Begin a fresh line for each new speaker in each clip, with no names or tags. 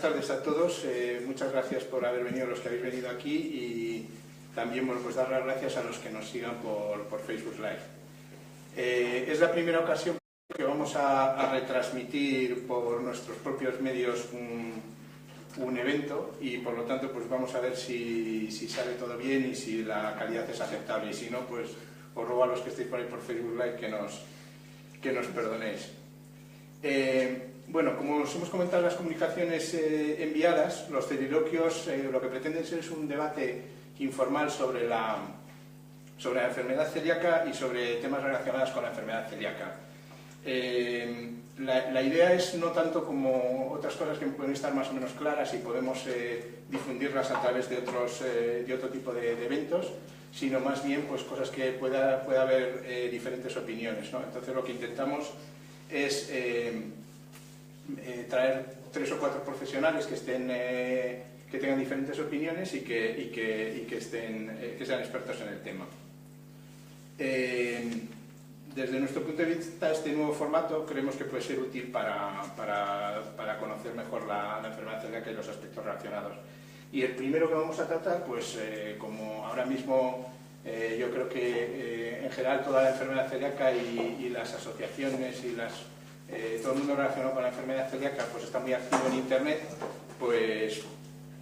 buenas tardes a todos. Muchas gracias por haber venido, los que habéis venido aquí, y también pues dar las gracias a los que nos sigan por Facebook Live. Es la primera ocasión que vamos a retransmitir por nuestros propios medios un evento, y por lo tanto pues vamos a ver si sale todo bien y si la calidad es aceptable, y si no, pues os ruego a los que estéis por ahí por Facebook Live que nos perdonéis. Bueno, como os hemos comentado en las comunicaciones enviadas, los celiloquios lo que pretenden ser es un debate informal sobre la enfermedad celíaca y sobre temas relacionados con la enfermedad celíaca. La idea es no tanto como otras cosas que pueden estar más o menos claras y podemos difundirlas a través de otro tipo de eventos, sino más bien pues cosas que pueda haber diferentes opiniones, ¿no? Entonces lo que intentamos es traer 3 o 4 profesionales que tengan diferentes opiniones y que sean expertos en el tema. Desde nuestro punto de vista, este nuevo formato creemos que puede ser útil para conocer mejor la enfermedad celíaca y los aspectos relacionados. Y el primero que vamos a tratar, pues como ahora mismo yo creo que en general toda la enfermedad celíaca y las asociaciones y todo el mundo relacionado con la enfermedad celíaca pues está muy activo en Internet, pues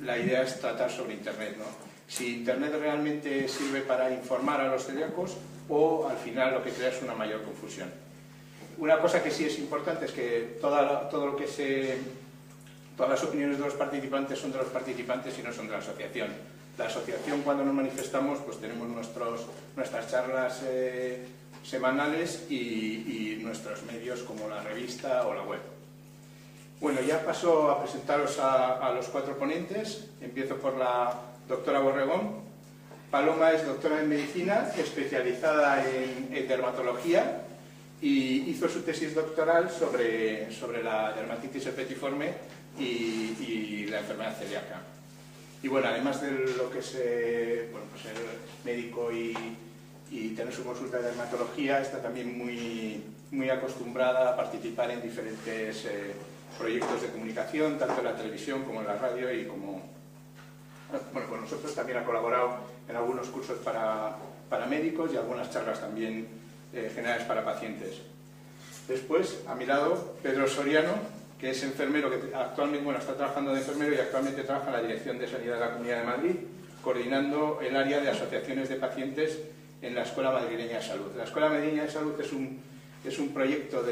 la idea es tratar sobre Internet, ¿no? Si Internet realmente sirve para informar a los celíacos o al final lo que crea es una mayor confusión. Una cosa que sí es importante es que todas las opiniones de los participantes son de los participantes y no son de la asociación. La asociación, cuando nos manifestamos, pues tenemos nuestras charlas semanales y nuestros medios como la revista o la web. Bueno, ya paso a presentaros a los 4 ponentes. Empiezo por la doctora Borregón. Paloma es doctora en medicina, especializada en dermatología, y hizo su tesis doctoral sobre la dermatitis herpetiforme y la enfermedad celíaca. Y bueno, además de lo que es ser médico y tener su consulta de dermatología, está también muy acostumbrada a participar en diferentes proyectos de comunicación, tanto en la televisión como en la radio, y bueno, con nosotros también ha colaborado en algunos cursos para médicos y algunas charlas también generales para pacientes. Después, a mi lado, Pedro Soriano, que es enfermero, que actualmente está trabajando de enfermero y actualmente trabaja en la Dirección de Sanidad de la Comunidad de Madrid, coordinando el área de asociaciones de pacientes en la Escuela Madrileña de Salud. La Escuela Madrileña de Salud es un proyecto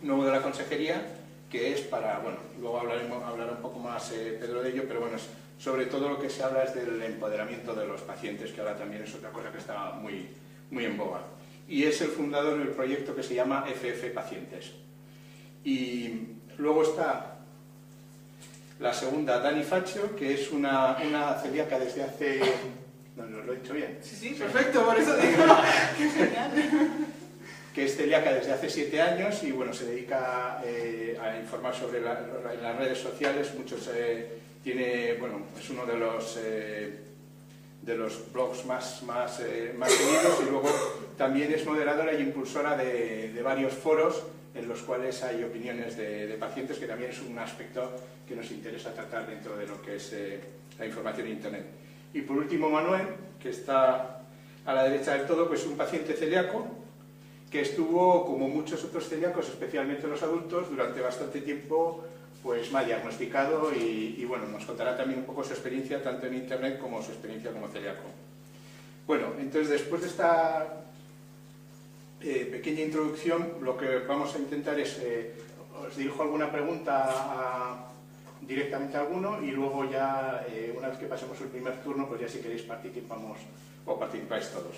nuevo de la Consejería, que es para, bueno, luego hablará un poco más Pedro de ello, pero bueno, sobre todo lo que se habla es del empoderamiento de los pacientes, que ahora también es otra cosa que está muy en boga. Y es el fundador del proyecto que se llama FF Pacientes. Y luego está la segunda, Dani Faccio, que es una celíaca desde hace... ¿No lo he dicho bien?
Sí, perfecto, por eso digo. ¡Qué genial!
Que es celíaca desde hace 7 años y bueno, se dedica a informar sobre en las redes sociales. Es uno de los blogs más seguidos, y luego también es moderadora y impulsora de varios foros en los cuales hay opiniones de pacientes, que también es un aspecto que nos interesa tratar dentro de lo que es la información en Internet. Y por último, Manuel, que está a la derecha del todo, pues un paciente celíaco que estuvo, como muchos otros celíacos, especialmente los adultos, durante bastante tiempo pues mal diagnosticado, y bueno, nos contará también un poco su experiencia tanto en Internet como su experiencia como celíaco. Bueno, entonces después de esta pequeña introducción, lo que vamos a intentar es, os dirijo alguna pregunta directamente a alguno, y luego ya, una vez que pasemos el primer turno, pues ya si queréis participamos o participáis todos.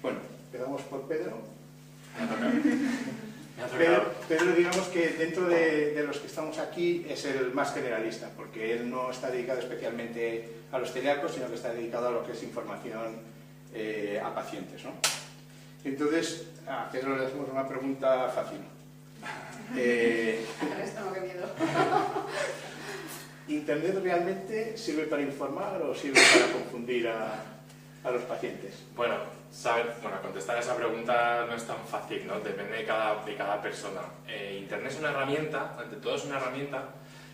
Bueno, empezamos por Pedro. Pedro, digamos que dentro de los que estamos aquí es el más generalista, porque él no está dedicado especialmente a los celíacos, sino que está dedicado a lo que es información a pacientes, ¿no? Entonces, a Pedro le hacemos una pregunta fácil. ¿Internet realmente sirve para informar o sirve para confundir a los pacientes?
Bueno, contestar a esa pregunta no es tan fácil, ¿no? Depende de cada persona. Internet es una herramienta, ante todo es una herramienta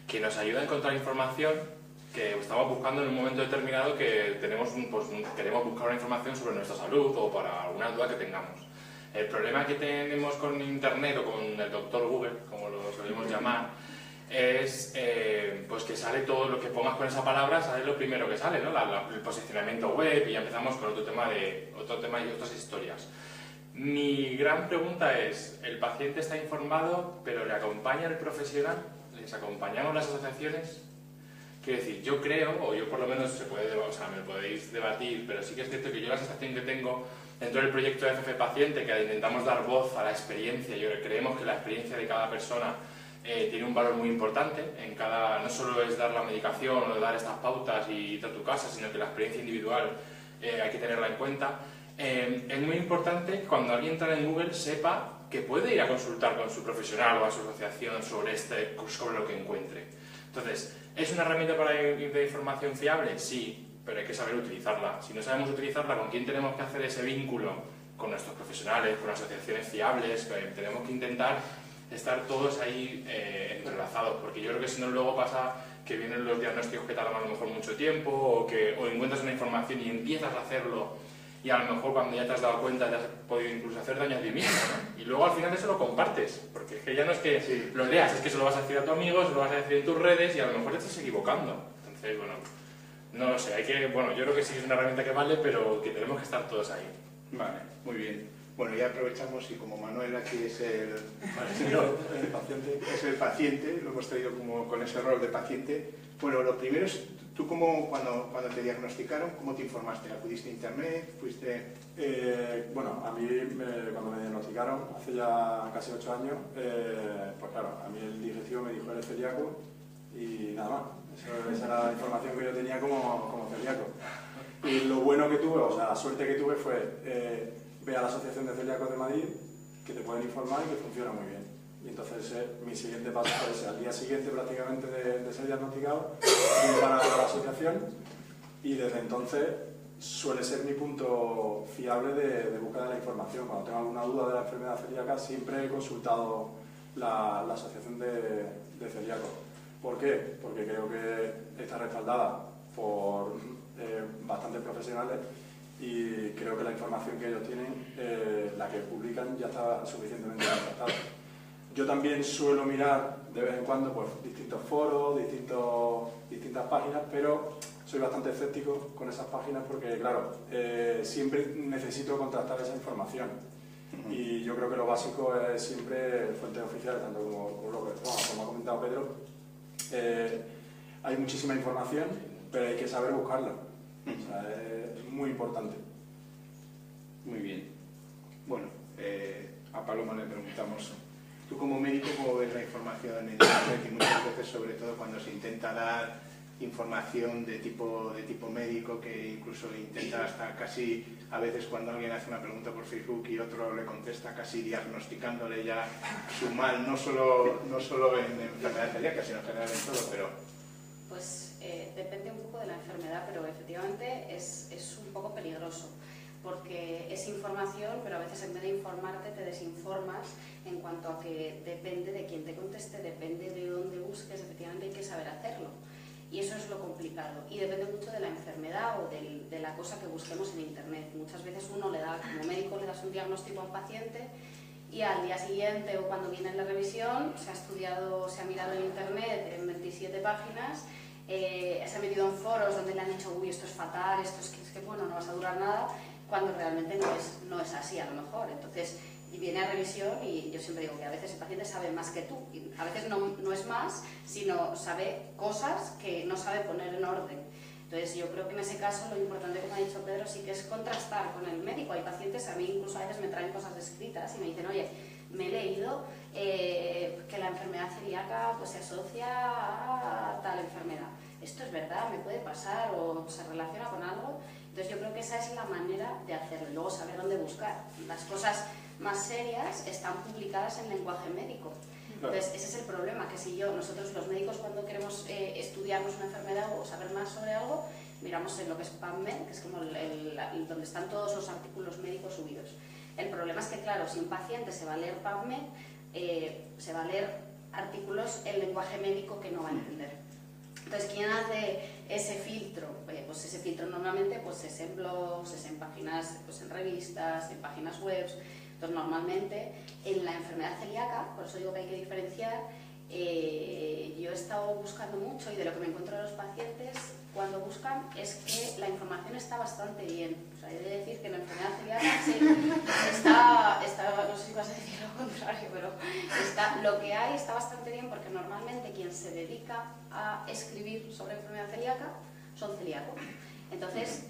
que nos ayuda a encontrar información que estamos buscando en un momento determinado que queremos buscar una información sobre nuestra salud o para alguna duda que tengamos. El problema que tenemos con Internet o con el doctor Google, como lo solemos llamar, es pues que sale todo lo que pongas con esa palabra, sale lo primero que sale, ¿no? El posicionamiento web, y ya empezamos con otro tema y otras historias. Mi gran pregunta es, ¿el paciente está informado, pero le acompaña el profesional? ¿Les acompañamos las asociaciones? Quiero decir, yo creo, o yo por lo menos me lo podéis debatir, pero sí que es cierto que yo la sensación que tengo dentro del proyecto de FF Paciente, que intentamos dar voz a la experiencia, creemos que la experiencia de cada persona tiene un valor muy importante, no solo es dar la medicación o dar estas pautas y irte a tu casa, sino que la experiencia individual hay que tenerla en cuenta. Es muy importante que cuando alguien entra en Google sepa que puede ir a consultar con su profesional o a su asociación sobre lo que encuentre. Entonces, ¿es una herramienta de información fiable? Sí, pero hay que saber utilizarla. Si no sabemos utilizarla, ¿con quién tenemos que hacer ese vínculo? Con nuestros profesionales, con asociaciones fiables, tenemos que intentar estar todos ahí entrelazados, porque yo creo que si no luego pasa que vienen los diagnósticos que tardan a lo mejor mucho tiempo o encuentras una información y empiezas a hacerlo y a lo mejor cuando ya te has dado cuenta te has podido incluso hacer daño a ti mismo, ¿no? Y luego al final eso lo compartes, porque es que ya no es que lo leas, es que se lo vas a decir a tu amigo, se lo vas a decir en tus redes y a lo mejor te estás equivocando. Entonces, bueno, no lo sé, yo creo que sí es una herramienta que vale, pero que tenemos que estar todos ahí.
Vale, muy bien. Bueno, ya aprovechamos y como Manuel aquí es el paciente, lo hemos traído como con ese rol de paciente. Bueno, lo primero es, tú cuando te diagnosticaron, ¿cómo te informaste? ¿Acudiste a internet? ¿Fuiste...?
Bueno, a mí cuando me diagnosticaron, hace ya casi 8 años, pues claro, a mí el digestivo me dijo eres celíaco y nada más. Esa era la información que yo tenía como celíaco. Y lo bueno que tuve, o sea, la suerte que tuve fue... ve a la Asociación de Celíacos de Madrid, que te pueden informar y que funciona muy bien. Y entonces mi siguiente paso fue al día siguiente prácticamente de ser diagnosticado, ir a la asociación y desde entonces suele ser mi punto fiable de búsqueda de la información. Cuando tengo alguna duda de la enfermedad celíaca siempre he consultado la Asociación de Celíacos. ¿Por qué? Porque creo que está respaldada por bastantes profesionales y creo que la información que ellos tienen, la que publican, ya está suficientemente contrastada. Yo también suelo mirar de vez en cuando pues, distintos foros, distintas páginas, pero soy bastante escéptico con esas páginas porque, claro, siempre necesito contrastar esa información. Y yo creo que lo básico es siempre fuentes oficiales, tanto como ha comentado Pedro. Hay muchísima información, pero hay que saber buscarla. O sea, es muy importante.
Muy bien. Bueno, a Paloma le preguntamos, tú como médico, ¿cómo ves la información en internet? Y muchas veces, sobre todo cuando se intenta dar información de tipo médico, que incluso intenta hasta casi, a veces cuando alguien hace una pregunta por Facebook y otro le contesta casi diagnosticándole ya su mal, no solo en enfermedad celíaca, sino en general en todo, pero...
Pues depende un poco de la enfermedad, pero efectivamente es un poco peligroso, porque es información, pero a veces en vez de informarte te desinformas en cuanto a que depende de quién te conteste, depende de dónde busques, efectivamente hay que saber hacerlo. Y eso es lo complicado. Y depende mucho de la enfermedad o de la cosa que busquemos en internet. Muchas veces uno como médico le das un diagnóstico a un paciente y al día siguiente o cuando viene en la revisión se ha mirado en internet en 27 páginas, se ha metido en foros donde le han dicho uy, esto es fatal, esto es que bueno, no vas a durar nada, cuando realmente no es así a lo mejor. Entonces, y viene a revisión y yo siempre digo que a veces el paciente sabe más que tú, y a veces no es más, sino sabe cosas que no sabe poner en orden. Entonces yo creo que en ese caso lo importante, como ha dicho Pedro, sí que es contrastar con el médico. Hay pacientes, a mí incluso a veces me traen cosas escritas y me dicen, oye, me he leído que la enfermedad celíaca pues, se asocia a tal enfermedad. ¿Esto es verdad? ¿Me puede pasar? ¿O se relaciona con algo? Entonces yo creo que esa es la manera de hacerlo y luego saber dónde buscar. Las cosas más serias están publicadas en lenguaje médico. Entonces, ese es el problema, que si nosotros los médicos cuando queremos estudiarnos una enfermedad o saber más sobre algo, miramos en lo que es PubMed, que es como donde están todos los artículos médicos subidos. El problema es que, claro, si un paciente se va a leer PubMed, se va a leer artículos en lenguaje médico que no va a entender. Entonces, ¿quién hace ese filtro? Pues ese filtro normalmente pues, es en blogs, es en páginas, pues en revistas, en páginas web. Entonces, normalmente en la enfermedad celíaca, por eso digo que hay que diferenciar, yo he estado buscando mucho y de lo que me encuentro de los pacientes cuando buscan es que la información está bastante bien. O sea, he de decir que la enfermedad celíaca sí, está, no sé si vas a decir lo contrario, pero lo que hay está bastante bien porque normalmente quien se dedica a escribir sobre enfermedad celíaca son celíacos. Entonces,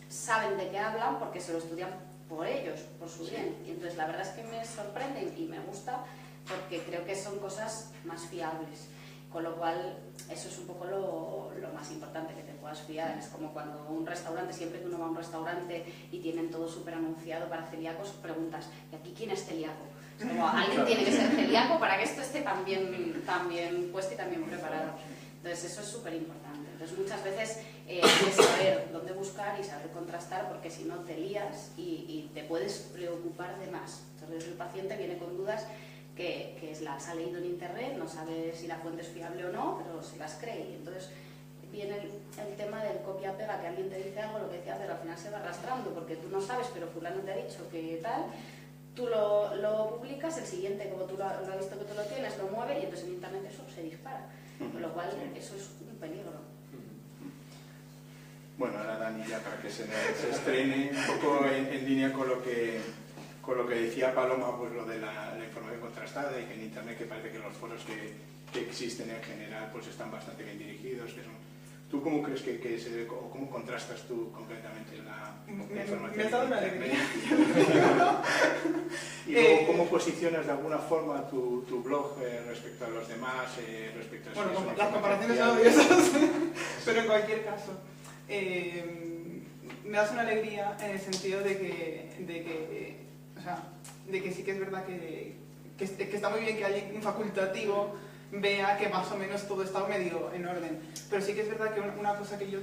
saben de qué hablan porque se lo estudian por ellos, por su bien. Y entonces, la verdad es que me sorprende y me gusta porque creo que son cosas más fiables. Con lo cual, eso es un poco lo más importante, que te puedas fiar. Es como cuando un restaurante, siempre que uno va a un restaurante y tienen todo súper anunciado para celíacos, preguntas, ¿y aquí quién es celíaco? Es como, alguien tiene que ser celíaco para que esto esté tan bien puesto y tan bien preparado. Entonces, eso es súper importante. Entonces, muchas veces hay que saber dónde buscar y saber contrastar, porque si no te lías y te puedes preocupar de más. Entonces, el paciente viene con dudas que las ha leído en internet, no sabe si la fuente es fiable o no, pero se las cree. Y entonces viene el tema del copia-pega, que alguien te dice algo, lo que decía, pero al final se va arrastrando, porque tú no sabes, pero fulano te ha dicho que tal, tú lo publicas, el siguiente, como tú lo has visto que tú lo tienes, lo mueve y entonces en internet eso se dispara. Con lo cual, eso es un peligro.
Bueno, ahora Dani, ya para que se estrene un poco en línea con lo que decía Paloma, pues lo de la información contrastada y que en internet que parece que los foros que existen en general pues están bastante bien dirigidos. ¿Tú cómo crees o cómo contrastas tú concretamente la información?
Me ha dado una alegría.
Y luego, ¿cómo posicionas de alguna forma tu blog respecto a los demás? Respecto a
bueno, las comparaciones son odiosas, pero en cualquier caso. Me das una alegría en el sentido de que sí que es verdad que está muy bien que alguien, un facultativo, vea que más o menos todo está medio en orden. Pero sí que es verdad que una cosa que yo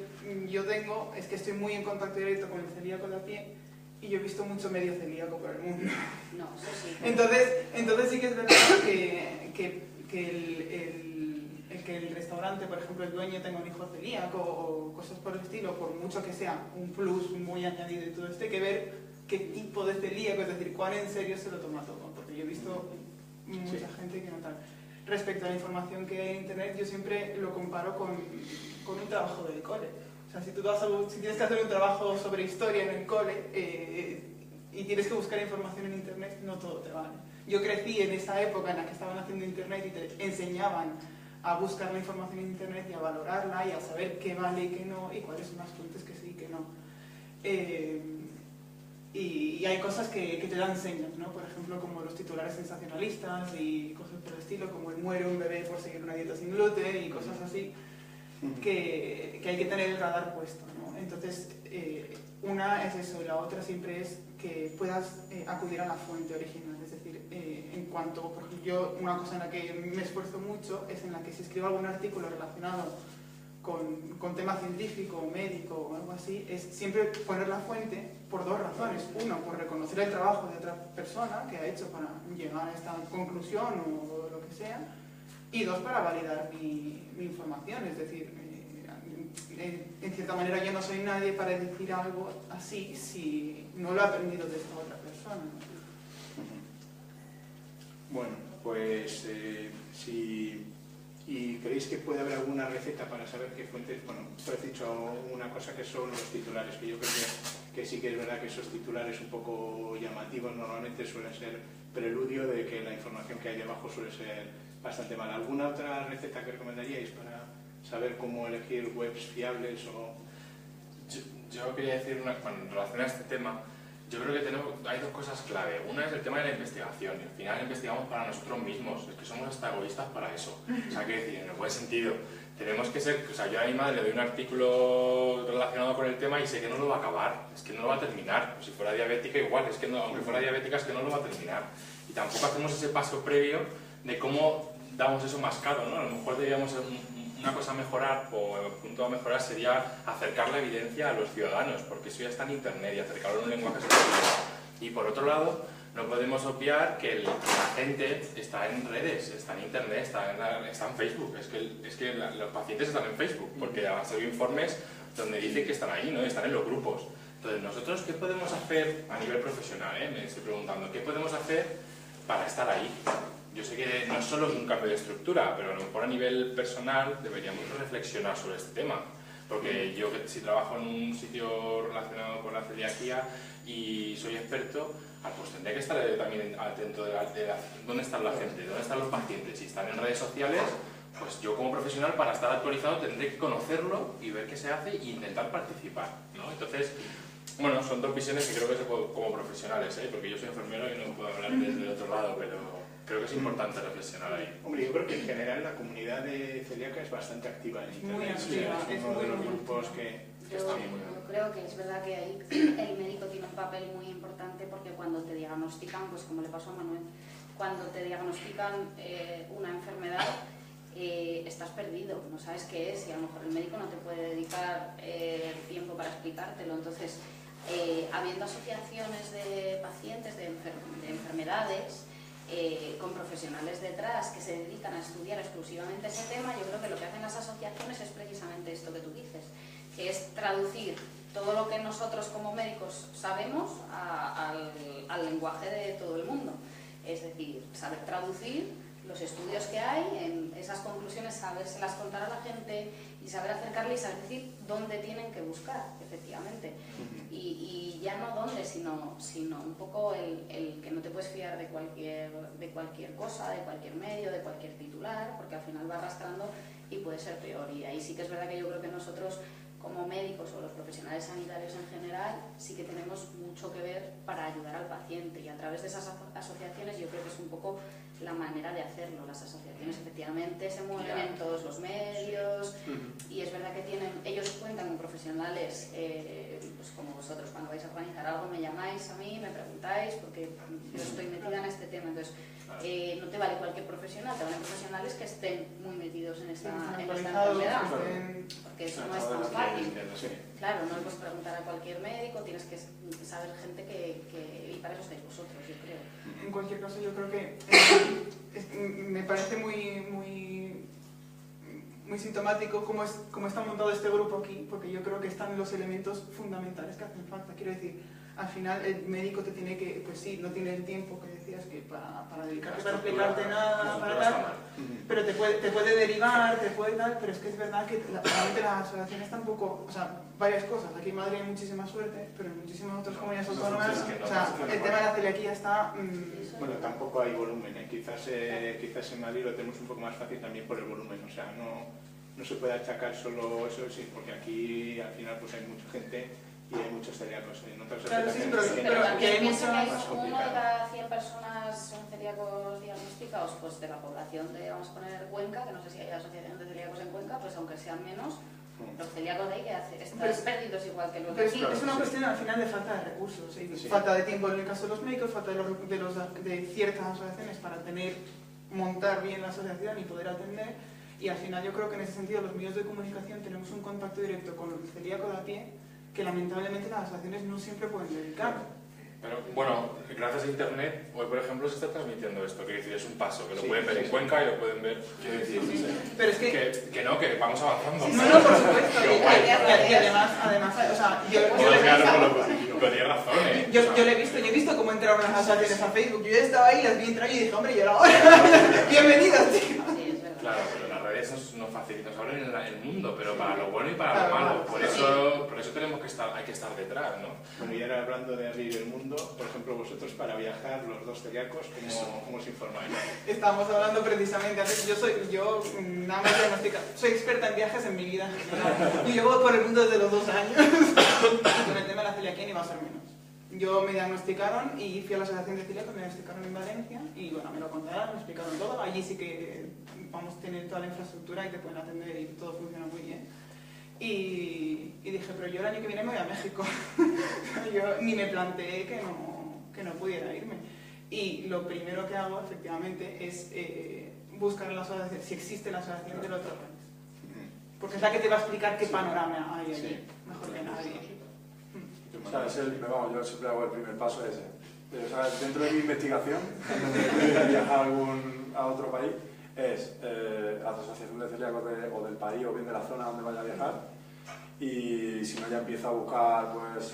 tengo es que estoy muy en contacto directo con el celíaco de a pie y yo he visto mucho medio celíaco por el mundo.
No, eso sí.
Entonces sí que es verdad que el restaurante, por ejemplo, el dueño tenga un hijo celíaco o cosas por el estilo, por mucho que sea un plus muy añadido y todo esto, hay que ver qué tipo de celíaco, es decir, cuán en serio se lo toma todo, porque yo he visto mucha gente que no tal. Respecto a la información que hay en internet, yo siempre lo comparo con un trabajo del cole. O sea, si tienes que hacer un trabajo sobre historia en el cole y tienes que buscar información en internet, no todo te vale. Yo crecí en esa época en la que estaban haciendo internet y te enseñaban a buscar la información en internet y a valorarla y a saber qué vale y qué no, y cuáles son las fuentes que sí y que no. Y hay cosas que te dan señas, ¿no? Por ejemplo, como los titulares sensacionalistas y cosas por el estilo, como el muere un bebé por seguir una dieta sin gluten y cosas así, que hay que tener el radar puesto, ¿no? Entonces, una es eso, y la otra siempre es que puedas acudir a la fuente original. Es decir, en cuanto, por ejemplo, yo una cosa en la que me esfuerzo mucho es en la que si escribo algún artículo relacionado con tema científico o médico o algo así, es siempre poner la fuente por dos razones. Uno, por reconocer el trabajo de otra persona que ha hecho para llegar a esta conclusión o lo que sea, y dos, para validar mi información. Es decir, en cierta manera yo no soy nadie para decir algo así si no lo he aprendido de esta otra persona.
Bueno, pues ¿y creéis que puede haber alguna receta para saber qué fuentes? Bueno, tú has dicho una cosa que son los titulares, que yo creo que sí que es verdad que esos titulares un poco llamativos normalmente suelen ser preludio de que la información que hay debajo suele ser bastante mala. ¿Alguna otra receta que recomendaríais para saber cómo elegir webs fiables?
Yo quería decir, en relación a este tema, yo creo que hay dos cosas clave. Una es el tema de la investigación. Al final investigamos para nosotros mismos. Es que somos hasta egoístas para eso. O sea, que decir, en el buen sentido, tenemos que ser... O sea, yo a mi madre le doy un artículo relacionado con el tema y sé que no lo va a acabar. Es que no lo va a terminar. Si fuera diabética igual. Es que no, aunque fuera diabética es que no lo va a terminar. Y tampoco hacemos ese paso previo de cómo damos eso más caro, ¿no? A lo mejor deberíamos una cosa a mejorar, o el punto a mejorar sería acercar la evidencia a los ciudadanos, porque eso ya está en internet y acercarlo en un lenguaje sencillo. Y por otro lado, no podemos obviar que la gente está en redes, está en internet, está en Facebook. Es que los pacientes están en Facebook, porque han salido informes donde dicen que están ahí, ¿no? Están en los grupos. Entonces, nosotros, ¿qué podemos hacer a nivel profesional? Me estoy preguntando, ¿qué podemos hacer para estar ahí? Yo sé que no solo es un cambio de estructura, pero a lo mejor a nivel personal deberíamos reflexionar sobre este tema. Porque yo, si trabajo en un sitio relacionado con la celiaquía y soy experto, pues tendría que estar también atento de dónde está la gente, dónde están los pacientes. Si están en redes sociales, pues yo como profesional, para estar actualizado, tendré que conocerlo y ver qué se hace e intentar participar, ¿no? Entonces, bueno, son dos visiones que creo que se pueden, como profesionales, porque yo soy enfermero y no puedo hablar desde el otro lado, pero creo que es importante reflexionar ahí.
Hombre, yo creo que en general la comunidad de celíaca es bastante activa en internet.
Muy activa,
es uno de los grupos que está muy bien.
Yo creo que es verdad que ahí el médico tiene un papel muy importante, porque cuando te diagnostican, pues como le pasó a Manuel, cuando te diagnostican una enfermedad, estás perdido, no sabes qué es, y a lo mejor el médico no te puede dedicar tiempo para explicártelo. Entonces, habiendo asociaciones de pacientes, de enfermedades, con profesionales detrás que se dedican a estudiar exclusivamente ese tema, yo creo que lo que hacen las asociaciones es precisamente esto que tú dices, que es traducir todo lo que nosotros como médicos sabemos al lenguaje de todo el mundo. Es decir, saber traducir los estudios que hay, en esas conclusiones sabérselas contar a la gente y saber acercarle y saber decir dónde tienen que buscar, efectivamente. Y ya no dónde, sino un poco el que no te puedes fiar de cualquier cosa, de cualquier medio, de cualquier titular, porque al final va arrastrando y puede ser peor. Y ahí sí que es verdad que yo creo que nosotros, como médicos o los profesionales sanitarios en general, sí que tenemos mucho que ver para ayudar al paciente, y a través de esas asociaciones yo creo que es un poco la manera de hacerlo. Las asociaciones efectivamente se mueven en todos los medios, y es verdad que ellos cuentan con profesionales, pues como vosotros, cuando vais a organizar algo me llamáis a mí, me preguntáis, porque yo estoy metida en este tema. Entonces no te vale cualquier profesional, te valen profesionales que estén muy metidos en esta enfermedad, porque eso no es tan fácil. Claro, no le puedes preguntar a cualquier médico, tienes que saber gente y para eso estáis vosotros, yo creo.
En cualquier caso, yo creo que me parece muy sintomático cómo está montado este grupo aquí, porque yo creo que están los elementos fundamentales que hacen falta. Quiero decir, al final el médico te tiene que, pues sí, no tiene el tiempo que decías que para dedicarte, para explicarte nada, para tal, pero te puede derivar, te puede tal, pero es que es verdad que realmente las asociaciones tampoco, o sea, varias cosas. Aquí en Madrid hay muchísima suerte, pero en muchísimas otras comunidades autónomas, o sea, el tema de la celiaquía está...
Bueno, tampoco hay volumen, quizás en Madrid lo tenemos un poco más fácil también por el volumen, o sea, no se puede achacar solo eso, sí, porque aquí al final pues hay mucha gente y hay muchos celíacos. En otras
claro, sí,
pero aquí hay
mucho
uno
más
de cada 100 personas son celíacos diagnosticados, pues de la población de, vamos a poner, Cuenca, que no sé si hay asociación de celíacos en Cuenca, pues aunque sean menos, los celíacos de ahí están perdidos igual que los de aquí.
Es una cuestión al final de falta de recursos, ¿sí? Falta de tiempo en el caso de los médicos, falta de ciertas asociaciones para montar bien la asociación y poder atender, y al final yo creo que en ese sentido los medios de comunicación tenemos un contacto directo con el celíaco de a pie que lamentablemente las asociaciones no siempre pueden dedicar.
Pero bueno, gracias a internet, hoy por ejemplo se está transmitiendo esto, que decir, es un paso, que lo pueden ver en Cuenca y lo pueden ver, quiero decir,
pero es que
vamos avanzando.
No, por supuesto, y además, o sea, yo le he visto cómo entraron las asociaciones a Facebook, yo ya estaba ahí, las vi entrar y dije, hombre, y ahora, bienvenidas, tío.
Claro, pero las redes nos facilitan, nos abren el mundo, pero para lo bueno y para lo malo. Por eso hay que estar detrás, ¿no?
Bueno, y ahora hablando de abrir el mundo, por ejemplo, vosotros para viajar, los dos celíacos, ¿cómo os informáis?
Estábamos hablando precisamente, yo nada más diagnostica, soy experta en viajes en mi vida, y llevo por el mundo desde los 2 años, con el tema de la celiaquía ni va a ser menos. Yo me diagnosticaron y fui a la asociación de celíacos, me diagnosticaron en Valencia y bueno, me lo contaron, me explicaron todo. Allí sí que tienen toda la infraestructura y te pueden atender y todo funciona muy bien. Y dije, pero yo el año que viene me voy a México. Yo ni me planteé que no pudiera irme. Y lo primero que hago, efectivamente, es buscar en la asociación, si existe la asociación del otro país. Porque es la que te va a explicar qué panorama hay allí, mejor que nadie.
O sea, yo siempre hago el primer paso ese. O sea, dentro de mi investigación, antes de viajar a otro país, es la asociación de celíacos o del país o bien de la zona donde vaya a viajar. Y si no, ya empiezo a buscar pues,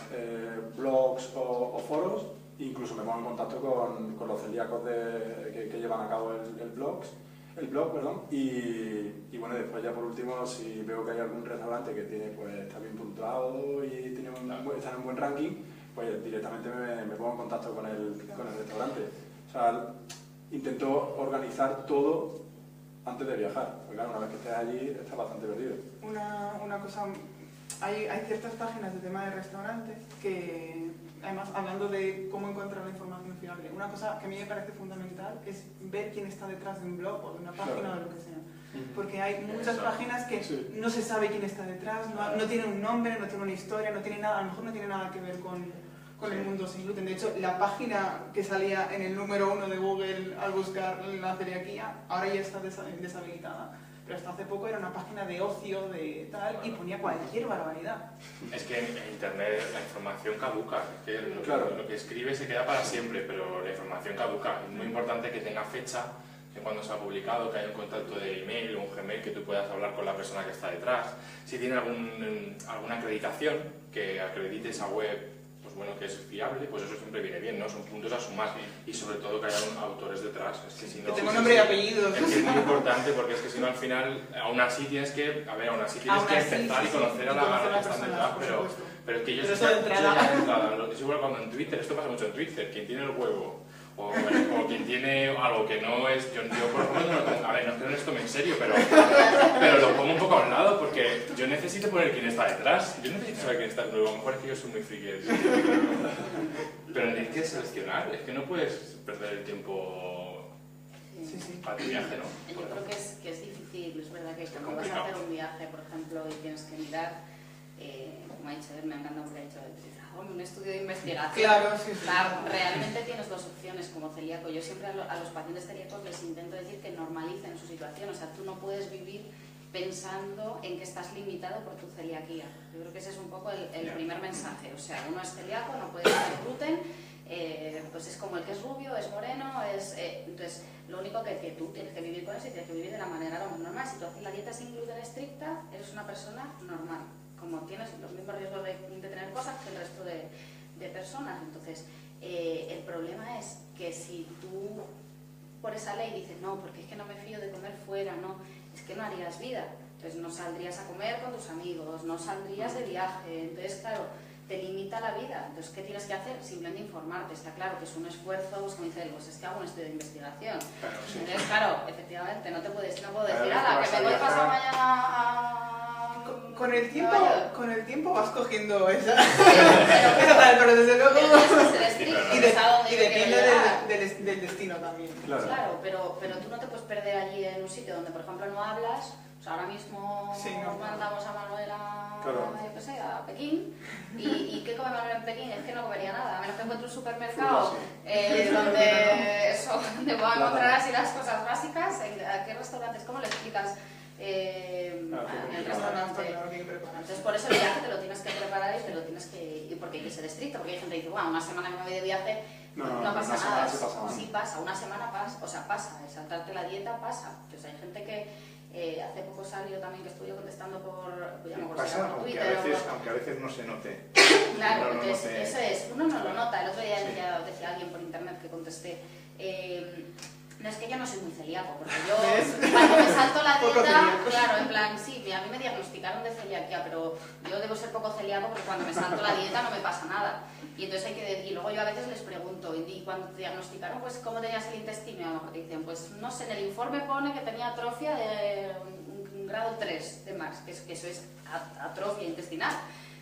blogs o foros. Incluso me pongo en contacto con los celíacos que llevan a cabo el blog, perdón, y bueno, después ya por último, si veo que hay algún restaurante que tiene, pues, está bien puntuado y está en un buen ranking, pues directamente me pongo en contacto con el restaurante. O sea, intento organizar todo antes de viajar, porque claro, una vez que estés allí estás bastante perdido.
Una cosa, hay ciertas páginas de tema de restaurantes que, además, hablando de cómo encontrar la información fiable, una cosa que a mí me parece fundamental es ver quién está detrás de un blog o de una página, claro, o de lo que sea. Porque hay muchas páginas que no se sabe quién está detrás, no tienen un nombre, no tienen una historia, no tiene nada, a lo mejor no tiene nada que ver con el mundo sin gluten. De hecho, la página que salía en el número 1 de Google al buscar la celiaquía, ahora ya está deshabilitada. Pero hasta hace poco era una página de ocio, de tal, y ponía cualquier barbaridad.
Es que en Internet la información caduca, es que lo que escribe se queda para siempre, pero la información caduca. Es muy importante que tenga fecha, que cuando se ha publicado, que haya un contacto de email o un Gmail, que tú puedas hablar con la persona que está detrás. Si tiene alguna acreditación, que acredite esa web, pues bueno, que es fiable, pues eso siempre viene bien, ¿no? Son puntos a sumar. Y sobre todo que haya autores detrás. Es que si no,
que tenga nombre y apellidos.
Es que es muy importante, porque es que si no, al final, aún así tienes que empezar y conocer a la que están detrás, pero es que yo ya de entrada. Es igual cuando en Twitter, esto pasa mucho en Twitter, quien tiene el huevo o quien tiene algo que no es... Yo por ejemplo, a ver, no es que no les tome en serio, pero lo pongo un poco a un lado, porque yo necesito poner quién está detrás. Yo necesito saber quién está detrás. A lo mejor es que yo soy muy friki. Pero tienes que seleccionar, es que no puedes perder el tiempo para tu viaje, ¿no?
Yo creo que es difícil, es verdad que cuando vas a hacer un viaje, por ejemplo, y tienes que mirar, como ha dicho, me ha encantado porque ha dicho, un estudio de investigación.
Claro,
Realmente tienes dos opciones como celíaco. Yo siempre a los pacientes celíacos les intento decir que normalicen su situación. O sea, tú no puedes vivir pensando en que estás limitado por tu celiaquía. Yo creo que ese es un poco el primer mensaje. O sea, uno es celíaco, no puede comer gluten, pues es como el que es rubio, es moreno, entonces lo único que tú tienes que vivir con eso y tienes que vivir de la manera lo más normal. Si tú haces la dieta sin gluten estricta, eres una persona normal, como tienes los mismos riesgos de tener cosas que el resto de personas. Entonces, el problema es que si tú por esa ley dices, no, porque es que no me fío de comer fuera, no, es que no harías vida. Entonces no saldrías a comer con tus amigos, no saldrías de viaje, entonces claro, te limita la vida. Entonces, ¿qué tienes que hacer? Simplemente informarte. Está claro que es un esfuerzo, pues como dice él, pues es que hago un estudio de investigación.
Claro, sí.
Entonces, claro, efectivamente, no puedo decir,
Claro,
que me voy pasado mañana a...
Con el tiempo vas cogiendo esa.
pero
desde luego.
Y
depende del destino también.
Claro, pero tú no te puedes perder allí en un sitio donde, por ejemplo, no hablas. O sea, ahora mismo mandamos a Manuel yo qué sé, a Pekín. ¿Y qué come Manuel en Pekín? Es que no comería nada, a menos que encuentre un supermercado donde va a encontrar así las cosas básicas. ¿A qué restaurantes? ¿Cómo le explicas? En el restaurante. Entonces, por eso el viaje te lo tienes que preparar y te lo tienes que... Y porque hay que ser estricto, porque hay gente que dice, bueno, una semana que me voy de viaje no pasa nada. Sí pasa, una semana pasa, o sea, pasa, saltarte la dieta pasa. Entonces, hay gente que hace poco salió también que estuve yo contestando por
Twitter. Aunque a veces no se note.
Claro, entonces, eso es, uno no lo nota. El otro día ya decía alguien por internet que contesté. No, es que yo no soy muy celíaco, porque yo cuando me salto la dieta, claro, en plan, sí, a mí me diagnosticaron de celiaquía, pero yo debo ser poco celíaco porque cuando me salto la dieta no me pasa nada. Y entonces y luego yo a veces les pregunto, y cuando te diagnosticaron, pues ¿cómo tenías el intestino? Y a lo mejor te dicen, pues no sé, en el informe pone que tenía atrofia de un grado 3 de Max, que eso es atrofia intestinal.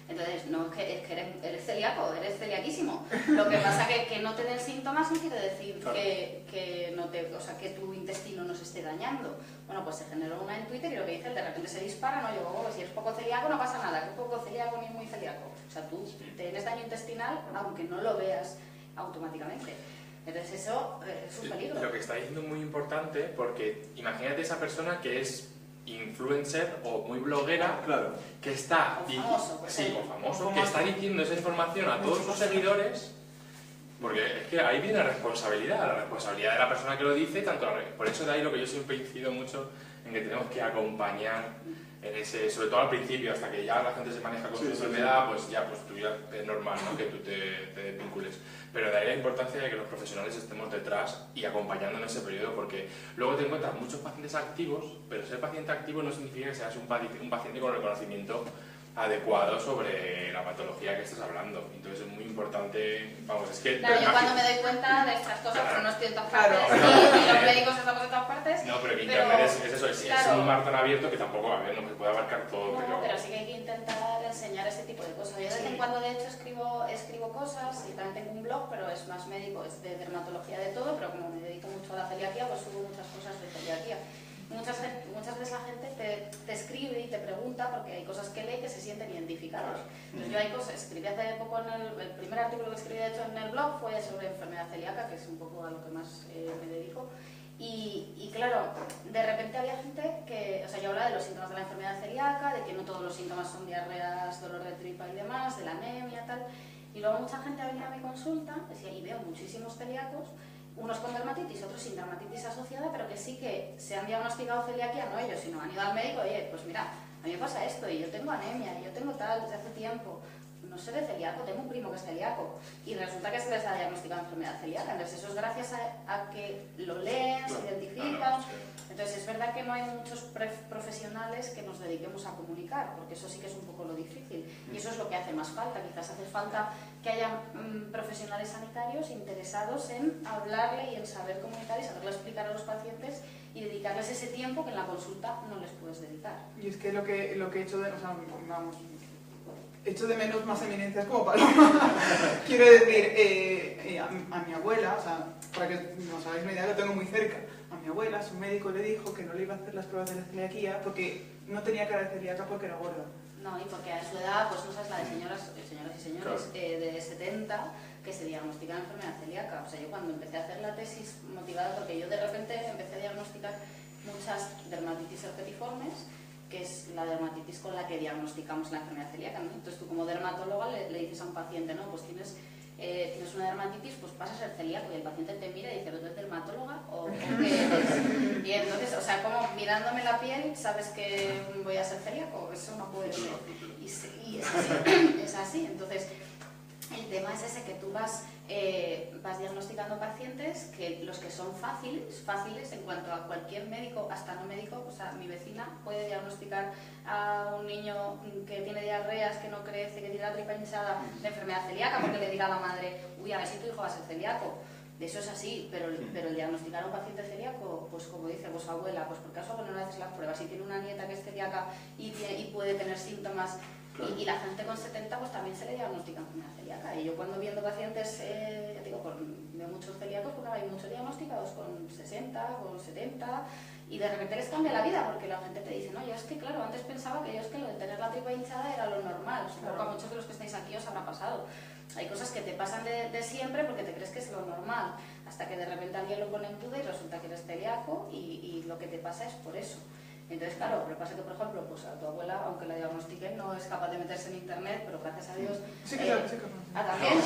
Entonces, no, es que eres celíaco, eres celiaquísimo. Lo que pasa que no te den síntomas no quiere decir que tu intestino no se esté dañando. Bueno, pues se generó una en Twitter y lo que dice, de repente se dispara, no, si eres poco celíaco no pasa nada, que es poco celíaco ni muy celíaco. O sea, tú tienes daño intestinal aunque no lo veas automáticamente. Entonces eso es un peligro.
Lo que está diciendo es muy importante porque imagínate esa persona que es influencer o muy bloguera,
Claro.
que está...
O famoso, pues,
sí, o famoso,
o
que
famoso.
está diciendo esa información a todos sus seguidores, porque es que ahí viene la responsabilidad de la persona que lo dice, tanto por eso de ahí lo que yo siempre incido mucho en que tenemos que acompañar en ese, sobre todo al principio, hasta que ya la gente se maneja con su enfermedad, pues ya pues tú ya es normal, ¿no?, que tú te vincules. Pero de ahí la importancia de que los profesionales estemos detrás y acompañando en ese periodo, porque luego te encuentras muchos pacientes activos, pero ser paciente activo no significa que seas un paciente con el conocimiento adecuado sobre la patología que estás hablando. Entonces es muy importante, vamos, es que...
Claro, yo cuando me doy cuenta de estas cosas, pero no estoy en todas
Claro.
partes, y los médicos estamos en todas partes.
No, pero que Internet es eso, es
claro,
un mar tan abierto que tampoco, a ver, no se puede abarcar todo,
no, pero sí que hay que intentar enseñar ese tipo de cosas. Yo de vez en cuando, de hecho, escribo cosas y también tengo un blog, pero es más médico, es de dermatología de todo, pero como me dedico mucho a la celiaquía, pues subo muchas cosas de celiaquía. Muchas veces la gente te escribe y te pregunta porque hay cosas que lee que se sienten identificados. Entonces yo hay cosas, escribí hace poco el primer artículo que escribí de hecho en el blog fue sobre enfermedad celíaca, que es un poco a lo que más me dedico. Y claro, de repente había gente que, o sea, yo hablaba de los síntomas de la enfermedad celíaca, de que no todos los síntomas son diarreas, dolor de tripa y demás, de la anemia, tal. Y luego mucha gente ha venido a mi consulta, y veo muchísimos celíacos, unos con dermatitis, otros sin dermatitis asociada, pero que sí que se han diagnosticado celiaquía, no ellos, sino han ido al médico, oye, pues mira, a mí me pasa esto, y yo tengo anemia, y yo tengo tal desde hace tiempo, no sé de celíaco, tengo un primo que es celíaco, y resulta que se les ha diagnosticado enfermedad celíaca, entonces eso es gracias a que lo leen, se identifican. Entonces es verdad que no hay muchos profesionales que nos dediquemos a comunicar, porque eso sí que es un poco lo difícil, y eso es lo que hace más falta. Quizás hace falta que haya profesionales sanitarios interesados en hablarle y en saber comunicar y saberle explicar a los pacientes y dedicarles ese tiempo que en la consulta no les puedes dedicar.
Y es que lo que he hecho de, o sea, vamos, echo de menos más eminencias como Paloma. Quiero decir, a mi abuela, o sea, para que os hagáis una idea, lo tengo muy cerca. A mi abuela, su médico le dijo que no le iba a hacer las pruebas de la celiaquía porque no tenía cara de celíaca porque era gorda.
No, y porque a su edad, pues no sabes la de señoras y señores
Claro.
de 70 que se diagnostican enfermedad celíaca. O sea, yo cuando empecé a hacer la tesis, motivada porque yo de repente empecé a diagnosticar muchas dermatitis herpetiformes, que es la dermatitis con la que diagnosticamos la enfermedad celíaca, ¿no? Entonces tú como dermatóloga le dices a un paciente, no, pues tienes una dermatitis, pues vas a ser celíaco, y el paciente te mira y dice, ¿pero tú eres dermatóloga o qué eres? Y entonces, o sea, como mirándome la piel, ¿sabes que voy a ser celíaco? Eso no puede ser. Y es así, es así. Entonces, el tema es ese, que tú vas diagnosticando pacientes, que los que son fáciles en cuanto a cualquier médico, hasta no médico, o sea, mi vecina puede diagnosticar a un niño que tiene diarreas, que no crece, que tiene la tripa hinchada, de enfermedad celíaca, porque le diga a la madre, uy, a ver si tu hijo va a ser celíaco. Eso es así, pero el diagnosticar a un paciente celíaco, pues como dice su abuela, pues por caso no le haces las pruebas. Si tiene una nieta que es celíaca y puede tener síntomas, y la gente con 70 pues también se le diagnostica enfermedad celíaca. Y yo cuando viendo pacientes, ya digo, veo muchos celíacos, porque hay muchos diagnosticados con 60, con 70, y de repente les cambia la vida, porque la gente te dice, no, yo es que claro, antes pensaba que lo de tener la tripa hinchada era lo normal. Supongo que a muchos de los que estáis aquí os habrá pasado. Hay cosas que te pasan de siempre porque te crees que es lo normal, hasta que de repente alguien lo pone en duda y resulta que eres celíaco, y lo que te pasa es por eso. Entonces, claro, lo que pasa es que, por ejemplo, pues a tu abuela, aunque la diagnostiquen, no es capaz de meterse en internet, pero gracias a Dios...
Sí, claro, sí,
¿Ah, también?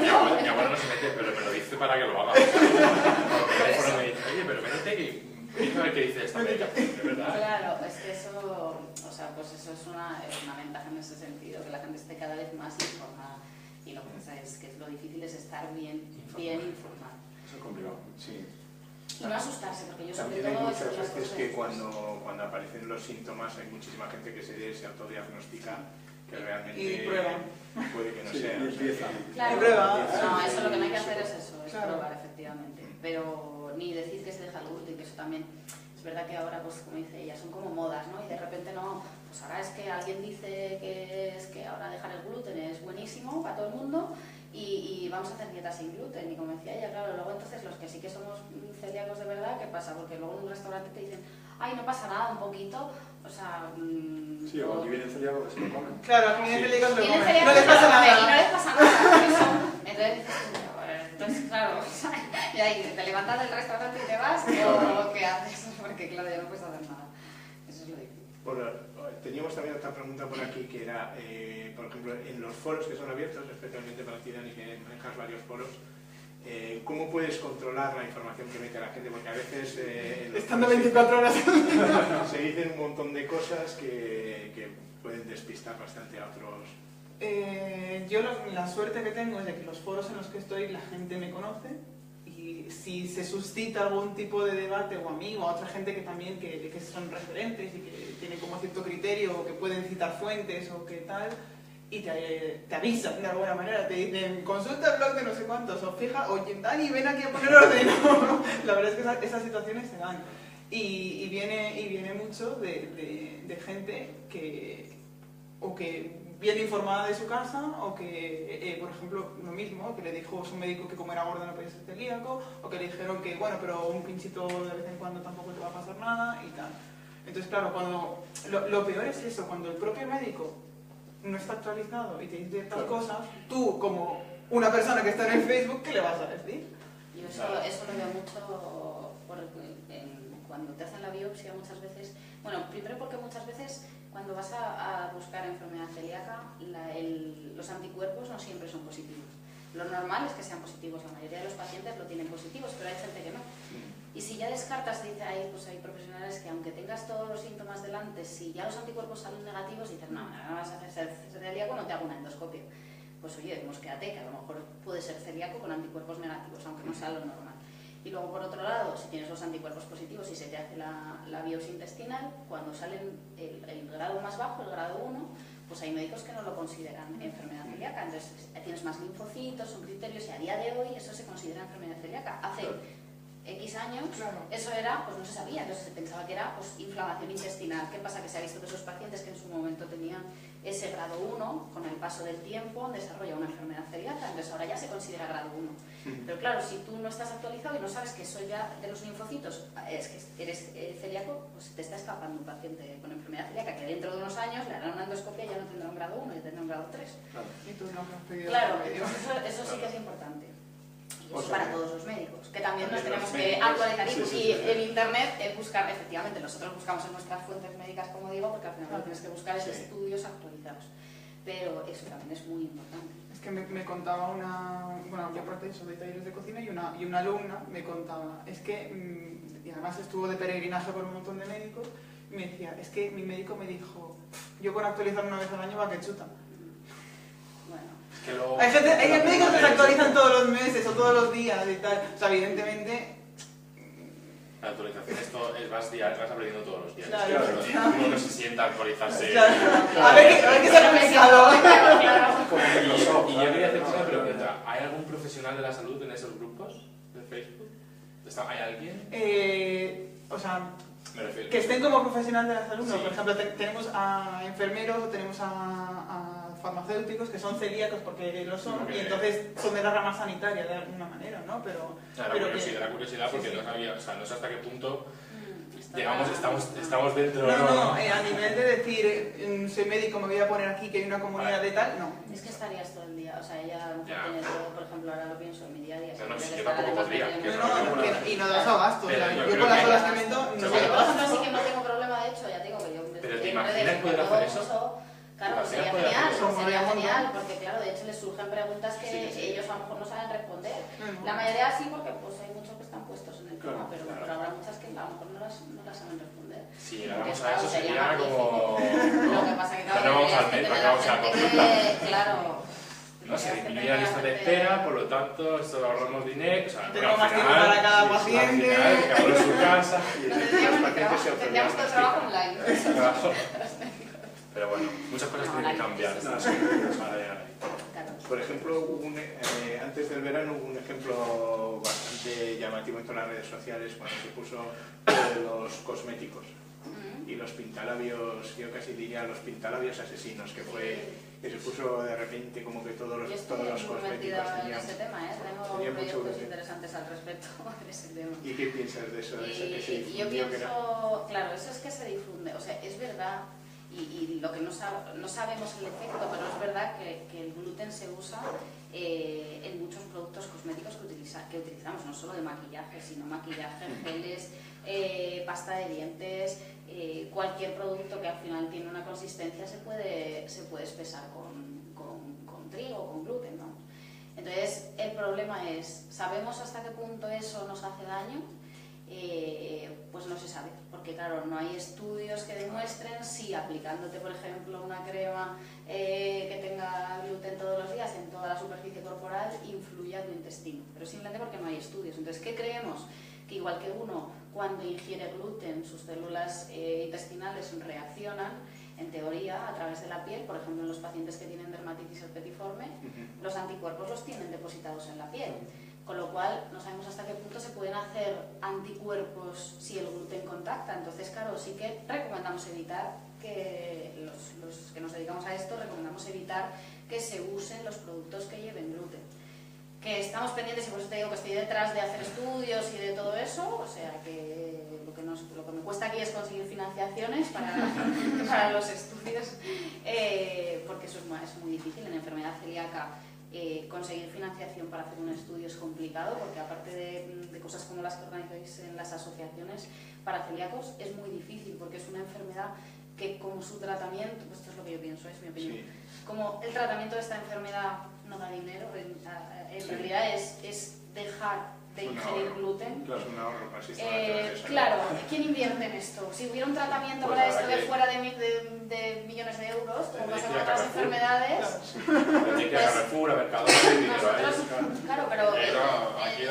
Mi abuela no se mete, pero me lo dice para que lo haga. Por teléfono me dice, oye, pero métete que... Fíjate a ver qué dice esta médica, de verdad.
Claro, es que eso, o sea, pues eso es una ventaja en ese sentido, que la gente esté cada vez más informada, y lo que pasa es que lo difícil es estar bien informado.
Eso es complicado.
Sí.
Y no asustarse, porque yo sobre
También hay
todo...
muchas veces que cuando aparecen los síntomas hay muchísima gente que se autodiagnostica, que realmente
Y prueba.
puede que no
Sí,
sea.
y empieza.
Claro,
Y prueba.
no, eso lo que no hay que hacer es eso, es
Claro.
probar, efectivamente. Pero ni decir que se deja el gluten, que eso también... Es verdad que ahora, pues como dice ella, son como modas, ¿no? Y de repente no, pues ahora es que alguien dice que ahora dejar el gluten es buenísimo para todo el mundo, y vamos a hacer dietas sin gluten. Y como decía ella, claro, luego entonces los que sí que somos celíacos de verdad, ¿qué pasa? Porque luego en un restaurante te dicen, ay, no pasa nada, un poquito, o sea...
Sí, o aquí vienen celíacos que se lo comen.
Claro, aquí vienen celíacos que lo
Vienen
comen.
celíacos
No les pasa
y
nada.
no les pasa nada. Eso. Entonces, claro, y ahí te levantas del restaurante y te vas, o ¿qué haces? Porque claro, ya no puedes hacer nada. Eso es lo difícil.
Bueno, teníamos también otra pregunta por aquí que era, por ejemplo, en los foros que son abiertos, especialmente para ti, Dani, que manejas varios foros, ¿cómo puedes controlar la información que mete la gente? Porque a veces...
Estando 24 horas.
se dicen un montón de cosas que pueden despistar bastante a otros.
Yo la suerte que tengo es de que los foros en los que estoy la gente me conoce y si se suscita algún tipo de debate o amigo, a otra gente que también que son referentes y que tienen como cierto criterio o que pueden citar fuentes o que tal, y te avisan de alguna manera, te dicen consulta el blog de no sé cuántos, o fija, oye Dani, ven aquí a poner orden. La verdad es que esas situaciones se dan y viene mucho de gente que viene informada de su casa o que, por ejemplo, lo mismo, que le dijo su médico que como era gordo no podía ser celíaco, o que le dijeron que, bueno, pero un pinchito de vez en cuando tampoco te va a pasar nada y tal. Entonces, claro, cuando lo peor es eso, cuando el propio médico no está actualizado y te dice ciertas cosas, tú, como una persona que está en el Facebook, ¿qué le vas a decir?
Yo eso lo veo mucho cuando te hacen la biopsia muchas veces. Bueno, primero porque muchas veces cuando vas a buscar enfermedad celíaca, los anticuerpos no siempre son positivos. Lo normal es que sean positivos, la mayoría de los pacientes lo tienen positivos, pero hay gente que no. Y si ya descartas, dice ahí, pues hay profesionales que aunque tengas todos los síntomas delante, si ya los anticuerpos salen negativos, dices, no vas a hacer celíaco, no te hago una endoscopia. Pues oye, quédate, que a lo mejor puede ser celíaco con anticuerpos negativos, aunque no sea lo normal. Y luego, por otro lado, si tienes los anticuerpos positivos y se te hace la biopsia intestinal, cuando salen el grado más bajo, el grado 1, pues hay médicos que no lo consideran enfermedad celíaca. Entonces, tienes más linfocitos, son criterios, y a día de hoy eso se considera enfermedad celíaca. Hace X años, eso era, pues no se sabía, entonces se pensaba que era pues, inflamación intestinal. ¿Qué pasa? Que se ha visto que esos pacientes que en su momento tenían ese grado 1, con el paso del tiempo, desarrolla una enfermedad celíaca, entonces ahora ya se considera grado 1. Pero claro, si tú no estás actualizado y no sabes que eso ya de los linfocitos es que eres celíaco, pues te está escapando un paciente con enfermedad celíaca que dentro de unos años le harán una endoscopia y ya no tendrá un grado 1, ya tendrá un grado 3.
Y tú no has pedido.
Claro, eso sí que es importante. Y eso para todos los médicos, que también nos tenemos que actualizar y en internet buscar, efectivamente, nosotros buscamos en nuestras fuentes médicas, como digo, porque al final lo que tienes que buscar es estudios actualizados. Pero eso también es muy importante.
Es que me contaba yo aparte de eso, de talleres de cocina, y una alumna me contaba, es que, y además estuvo de peregrinaje por un montón de médicos, y me decía, es que mi médico me dijo, yo con actualizar una vez al año va que chuta. Hay médicos que se actualizan todos los meses o todos los días y tal. O sea, evidentemente...
La actualización, esto vas aprendiendo todos los días.
Claro,
uno no se sienta a actualizarse.
Claro. A ver que se ha pescado.
Y yo quería hacerte una pregunta. ¿Hay algún profesional de la salud en esos grupos de Facebook? ¿Hay alguien?
O sea...
Me refiero.
Que estén como profesional de la salud, ¿no?
Sí.
Por ejemplo, tenemos a enfermeros o tenemos a farmacéuticos que son celíacos porque lo son, y entonces son de la rama sanitaria de alguna manera, ¿no? Pero
La curiosidad porque
sí.
No sabía, o sea, no sé hasta qué punto llegamos, estamos dentro.
No, a nivel de decir, soy médico, me voy a poner aquí que hay una comunidad de tal, no.
Es que estarías todo el día, o sea, ella a lo mejor tiene todo, por ejemplo, ahora lo pienso en mi día a día.
No, si yo tampoco podría.
Y no das abasto, yo con las horas que meto no
yo,
doy
por ejemplo,
abasto.
sí que no tengo problema, de hecho, ya te digo que yo...
Pero ¿te imaginas poder hacer eso?
Claro, sería genial, porque claro, de hecho les surgen preguntas que ellos a lo mejor no saben responder. La mayoría sí, porque pues hay muchos que están puestos en el tema, pero habrá muchas que a lo mejor no las saben responder.
Sí, vamos a eso sería como...
Lo que pasa que claro,
no vamos al médico, vamos a consulta.
Claro.
No se disminuye la lista de espera, por lo tanto, esto ahorramos dinero, o sea,
tenemos más tiempo para cada paciente.
Al final, cada uno en su casa.
Tendríamos todo el trabajo online.
Pero bueno, muchas cosas tienen que cambiar.
Por ejemplo, antes del verano hubo un ejemplo bastante llamativo en todas las redes sociales cuando se puso los cosméticos. y los pintalabios, yo casi diría los pintalabios asesinos, que se puso de repente como que todos los cosméticos tenían...
ese tema, tengo proyectos interesantes al respecto de ese tema.
¿Y qué piensas de eso?
Yo pienso, claro, eso es que se difunde, o sea, es verdad, y lo que no sabemos el efecto, pero es verdad que el gluten se usa en muchos productos cosméticos que utilizamos, no solo de maquillaje, sino maquillaje, geles, pasta de dientes, cualquier producto que al final tiene una consistencia se puede espesar con trigo, con gluten, ¿no? Entonces, el problema es, ¿sabemos hasta qué punto eso nos hace daño? Pues no se sabe, porque claro, no hay estudios que demuestren si aplicándote, por ejemplo, una crema que tenga gluten todos los días en toda la superficie corporal influye a tu intestino, pero simplemente porque no hay estudios. Entonces, ¿qué creemos? Que igual que uno, cuando ingiere gluten, sus células intestinales reaccionan, en teoría, a través de la piel, por ejemplo, en los pacientes que tienen dermatitis herpetiforme, los anticuerpos los tienen depositados en la piel. Con lo cual, no sabemos hasta qué punto se pueden hacer anticuerpos si el gluten contacta. Entonces, claro, sí que recomendamos evitar que los que nos dedicamos a esto, recomendamos evitar que se usen los productos que lleven gluten. Que estamos pendientes, y por eso te digo que estoy detrás de hacer estudios y de todo eso, o sea que lo que me cuesta aquí es conseguir financiaciones para los estudios, porque eso es muy difícil en enfermedad celíaca. Conseguir financiación para hacer un estudio es complicado, porque aparte de cosas como las que organizáis en las asociaciones para celíacos, es muy difícil, porque es una enfermedad que como su tratamiento, pues esto es lo que yo pienso, es mi opinión, como el tratamiento de esta enfermedad no da dinero, en realidad es dejar de ingerir gluten.
Claro, es un ahorro para el sistema nacional de salud.
Claro, ¿quién invierte en esto? Si hubiera un tratamiento para esto de fuera de millones de euros, como pasa con otras enfermedades...
Tendría que ir a Carrefour, a Mercadona, y dinero a ellos.
Claro, pero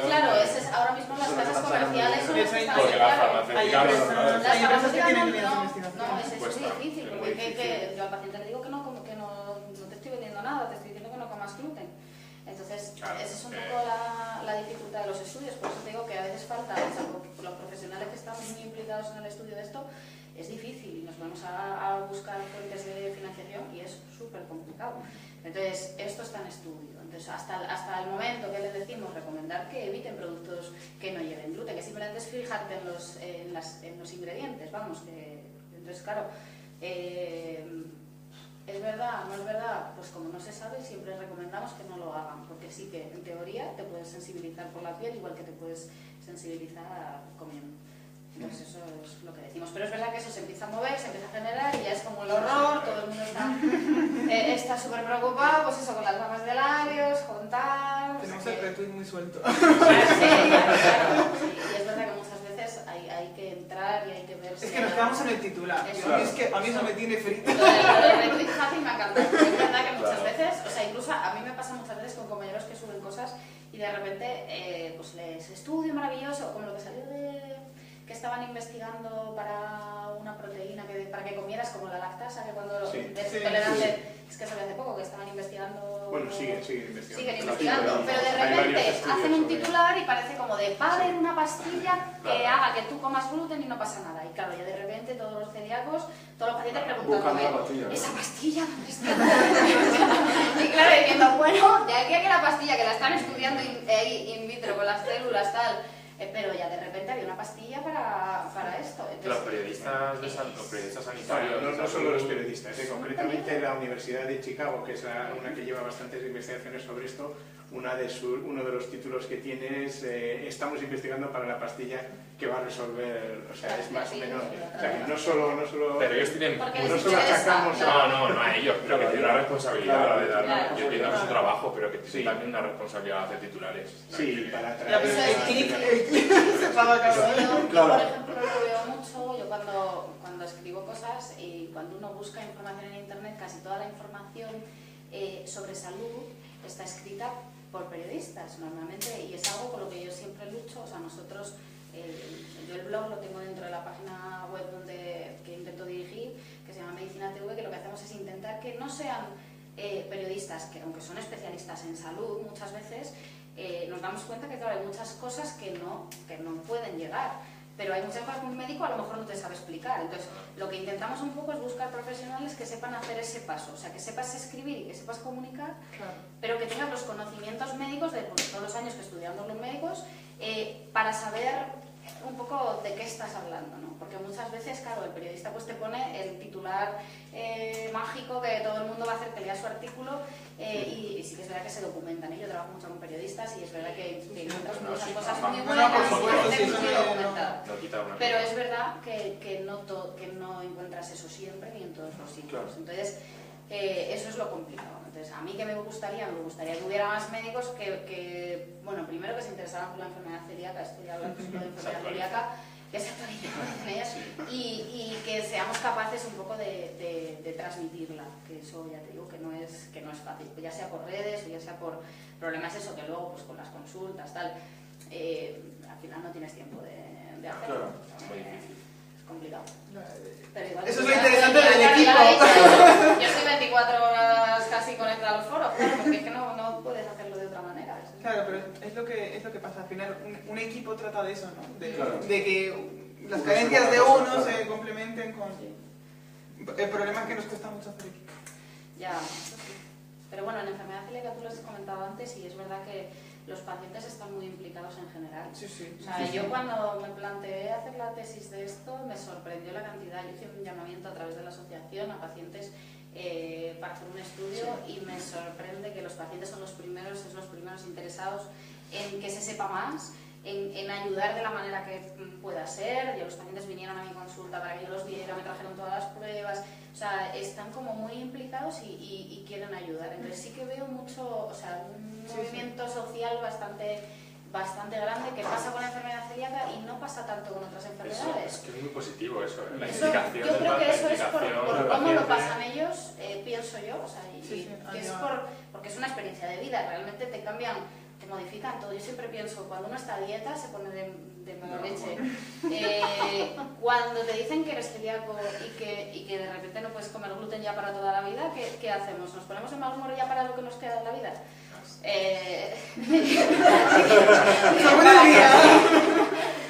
claro, ahora mismo las casas comerciales son las que están...
Porque las farmacéuticas...
Hay empresas que tienen líneas de
No,
investigación.
es difícil, porque yo al paciente le digo que no te estoy vendiendo nada, te estoy diciendo que no comas gluten. Entonces, esa es un poco la dificultad de los estudios, por eso te digo que a veces falta, los profesionales que estamos muy implicados en el estudio de esto, es difícil y nos vamos a buscar fuentes de financiación y es súper complicado. Entonces, esto está en estudio. Entonces, hasta el momento que les decimos recomendar que eviten productos que no lleven gluten, que simplemente es fijarte en los ingredientes, vamos, entonces, claro, ¿es verdad? ¿No es verdad? Pues como no se sabe, siempre recomendamos que no lo hagan, porque sí que en teoría te puedes sensibilizar por la piel, igual que te puedes sensibilizar comiendo. Entonces eso es lo que decimos. Pero es verdad que eso se empieza a mover, se empieza a generar y ya es como el horror, todo el mundo está súper preocupado, pues eso, con las mamas de labios, con tal...
Tenemos el retweet muy suelto.
Claro. Y es verdad que muchas veces hay que entrar y hay que ver...
Es que nos quedamos en el titular. A mí eso me tiene frito.
Lo del retweet fácil me ha encantado. Es verdad que muchas veces, o sea, incluso a mí me pasa muchas veces con compañeros que suben cosas y de repente pues les estudio maravilloso, como lo que salió que estaban investigando para una proteína para que comieras, como la lactasa, que cuando es intolerante, es que salió hace poco, que estaban investigando...
Bueno, siguen investigando.
Siguen investigando, pero de repente hacen un titular y parece como de va a haber una pastilla que haga que tú comas gluten y no pasa nada. Y claro, ya de repente todos los celíacos, todos los pacientes preguntándome, ¿esa pastilla dónde está? Y claro, diciendo, bueno, de aquí a que la pastilla que la están estudiando in vitro con las células tal, pero ya de repente había una pastilla para esto. Entonces,
los periodistas sanitarios...
No solo los periodistas, concretamente la Universidad de Chicago, que es una que lleva bastantes investigaciones sobre esto, uno de los títulos que tiene es estamos investigando para la pastilla que va a resolver, o sea, es más o menos, o sea, que no solo
pero ellos tienen...
No solo achacamos
no a ellos, pero que tienen una responsabilidad a la hora de dar...
Claro.
Yo entiendo que es su trabajo, pero que tienen también una responsabilidad de hacer titulares.
Sí, para
Ya, pero
traer...
el clic se paga caro.
Yo, por ejemplo, lo veo mucho, yo cuando escribo cosas y cuando uno busca información en internet, casi toda la información sobre salud está escrita por periodistas normalmente, y es algo con lo que yo siempre lucho. O sea, nosotros, yo el blog lo tengo dentro de la página web que intento dirigir, que se llama Medicina TV, que lo que hacemos es intentar que no sean periodistas que, aunque son especialistas en salud, muchas veces nos damos cuenta que claro, hay muchas cosas que no pueden llegar. pero hay muchas cosas que un médico a lo mejor no te sabe explicar. Entonces, lo que intentamos un poco es buscar profesionales que sepan hacer ese paso, o sea, que sepas escribir y que sepas comunicar,
Claro.
pero que tengas los conocimientos médicos de pues, todos los años que estudiamos los médicos para saber un poco de qué estás hablando, ¿no? Porque muchas veces, claro, el periodista pues te pone el titular mágico que todo el mundo va a hacer que lea su artículo y sí que es verdad que se documentan. Yo trabajo mucho con periodistas y es verdad que encuentras muchas cosas muy buenas y gente muy documentada. Pero es verdad que no encuentras eso siempre ni en todos los sitios. Entonces, eso es lo complicado. Entonces, a mí que me gustaría que hubiera más médicos que bueno, primero que se interesaran por la enfermedad celíaca, esto ya hablamos de enfermedad celíaca, que se actualicen en ellas y que seamos capaces un poco de transmitirla, que eso ya te digo que no es fácil, ya sea por redes o ya sea por problemas eso, que luego pues con las consultas, tal, al final no tienes tiempo de hacerlo. Es complicado. Pero igual,
eso es lo interesante del equipo.
Yo estoy 24 horas casi conectada al foro, claro, porque es que no puedes hacerlo de otra manera.
Claro, pero es lo que pasa. Al final, un equipo trata de eso, ¿no? De que las
Una
carencias de
cosa,
uno
claro,
se complementen con... El problema es que nos cuesta mucho hacer equipo.
Ya, eso sí. Pero bueno, en enfermedad celíaca tú lo has comentado antes y es verdad que los pacientes están muy implicados en general.
Sí, sí.
O sea, yo cuando me planteé hacer la tesis de esto me sorprendió la cantidad. Yo hice un llamamiento a través de la asociación a pacientes para hacer un estudio y me sorprende que los pacientes son los primeros interesados en que se sepa más, en ayudar de la manera que pueda ser. Los pacientes vinieron a mi consulta para que yo los viera, me trajeron todas las pruebas, o sea, están como muy implicados y quieren ayudar. Entonces sí que veo mucho, o sea, un movimiento social bastante grande que pasa con la enfermedad celíaca y no pasa tanto con otras enfermedades.
Es que es muy positivo eso, la
Eso,
implicación
yo creo que eso es por
del
cómo lo
paciente.
pasan ellos, pienso yo, o sea, que es
además.
porque es una experiencia de vida, realmente te cambian, te modifican todo. Yo siempre pienso, cuando uno está a dieta se pone de mala leche. Cuando te dicen que eres celíaco y que de repente no puedes comer gluten ya para toda la vida, ¿qué hacemos? ¿Nos ponemos en mal humor ya para lo que nos queda de la vida?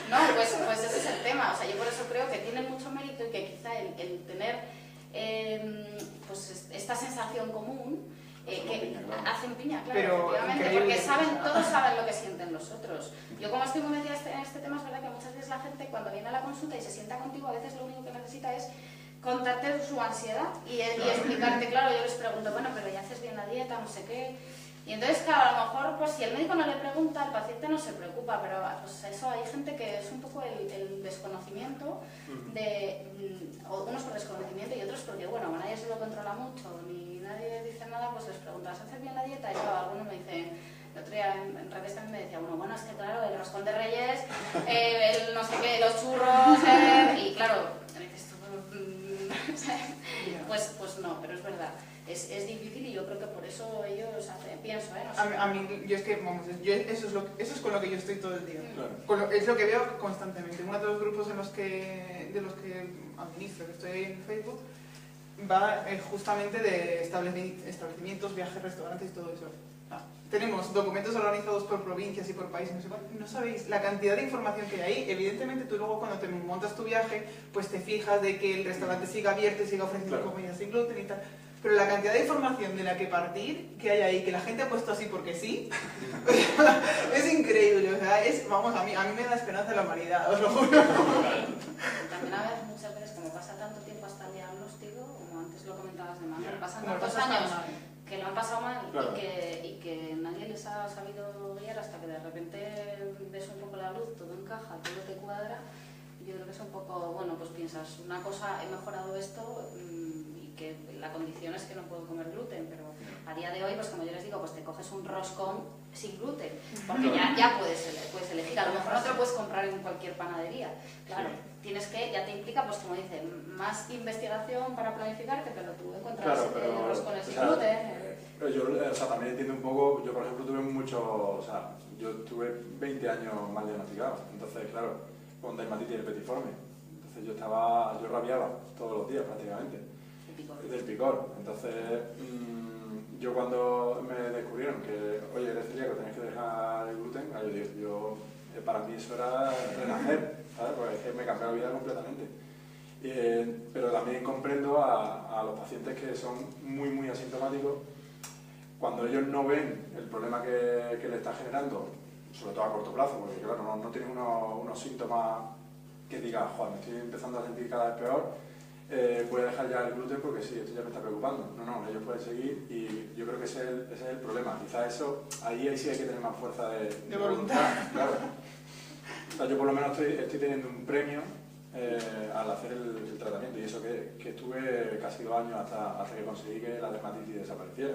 No, pues ese es el tema. O sea, yo por eso creo que tiene mucho mérito y que quizá el tener pues esta sensación común que hacen piña, claro,
pero
efectivamente, porque todos saben lo que sienten los otros. Yo como estoy muy metida en este tema, es verdad que muchas veces la gente cuando viene a la consulta y se sienta contigo, a veces lo único que necesita es contarte su ansiedad y explicarte, claro, yo les pregunto, bueno, pero ya haces bien la dieta, no sé qué. Y entonces, claro, a lo mejor, pues si el médico no le pregunta, el paciente no se preocupa, pero pues eso hay gente que es un poco el desconocimiento, o unos por desconocimiento y otros porque, bueno, nadie se lo controla mucho, ni nadie dice nada, pues les preguntas, ¿haces bien la dieta? Y claro, algunos me dicen, el otro día en redes también me decía uno, bueno, es que claro, el roscón de Reyes, el no sé qué, los churros, y claro, me dices tú, pues no, pero es verdad. Es difícil y yo creo que por eso ellos pienso, no sé.
A mí, yo es que, vamos, eso es con lo que yo estoy todo el día. Claro. Es lo que veo constantemente. Uno de los grupos de los que administro, que estoy en Facebook, va justamente de establecimientos, viajes, restaurantes y todo eso. Tenemos documentos organizados por provincias y por países, no sé cuál. No sabéis la cantidad de información que hay ahí. Evidentemente tú luego cuando te montas tu viaje, pues te fijas de que el restaurante siga abierto y siga ofreciendo comidas sin gluten y tal. Pero la cantidad de información de la que partir que hay ahí, que la gente ha puesto así porque sí, es increíble. O sea, vamos, a mí me da esperanza de la humanidad, os lo juro.
También a veces, muchas veces, como pasa tanto tiempo hasta el diagnóstico, como antes lo comentabas de Manuel, pasan tantos años que lo han pasado mal y que nadie les ha sabido guiar hasta que de repente ves un poco la luz, todo encaja, todo te cuadra. Yo creo que es un poco, bueno, pues piensas, una cosa, he mejorado esto, que la condición es que no puedo comer gluten, pero a día de hoy, pues como yo les digo, pues te coges un roscón sin gluten, porque ya puedes elegir, a lo mejor no te lo puedes comprar en cualquier panadería, claro, tienes que, ya te implica, pues como dice, más investigación para planificarte, pero tú encuentras roscones sin gluten.
Yo, también entiendo un poco, yo por ejemplo yo tuve 20 años mal diagnosticado, entonces claro, con dermatitis herpetiforme, entonces yo rabiaba todos los días prácticamente. Del picor. Entonces, yo cuando me descubrieron que, oye, eres celíaco, tenés que dejar el gluten, yo para mí eso era renacer, ¿sabes? Porque es que me cambió la vida completamente. Pero también comprendo a los pacientes que son muy asintomáticos, cuando ellos no ven el problema que le está generando, sobre todo a corto plazo, porque claro, no tienen unos síntomas que digan, joder, me estoy empezando a sentir cada vez peor, voy a dejar ya el gluten porque sí, esto ya me está preocupando. No, ellos pueden seguir y yo creo que ese es el problema. Quizás eso, ahí sí hay que tener más fuerza de
voluntad.
Claro. O sea, yo por lo menos estoy teniendo un premio al hacer el tratamiento, y eso que estuve casi 2 años hasta que conseguí que la dermatitis desapareciera.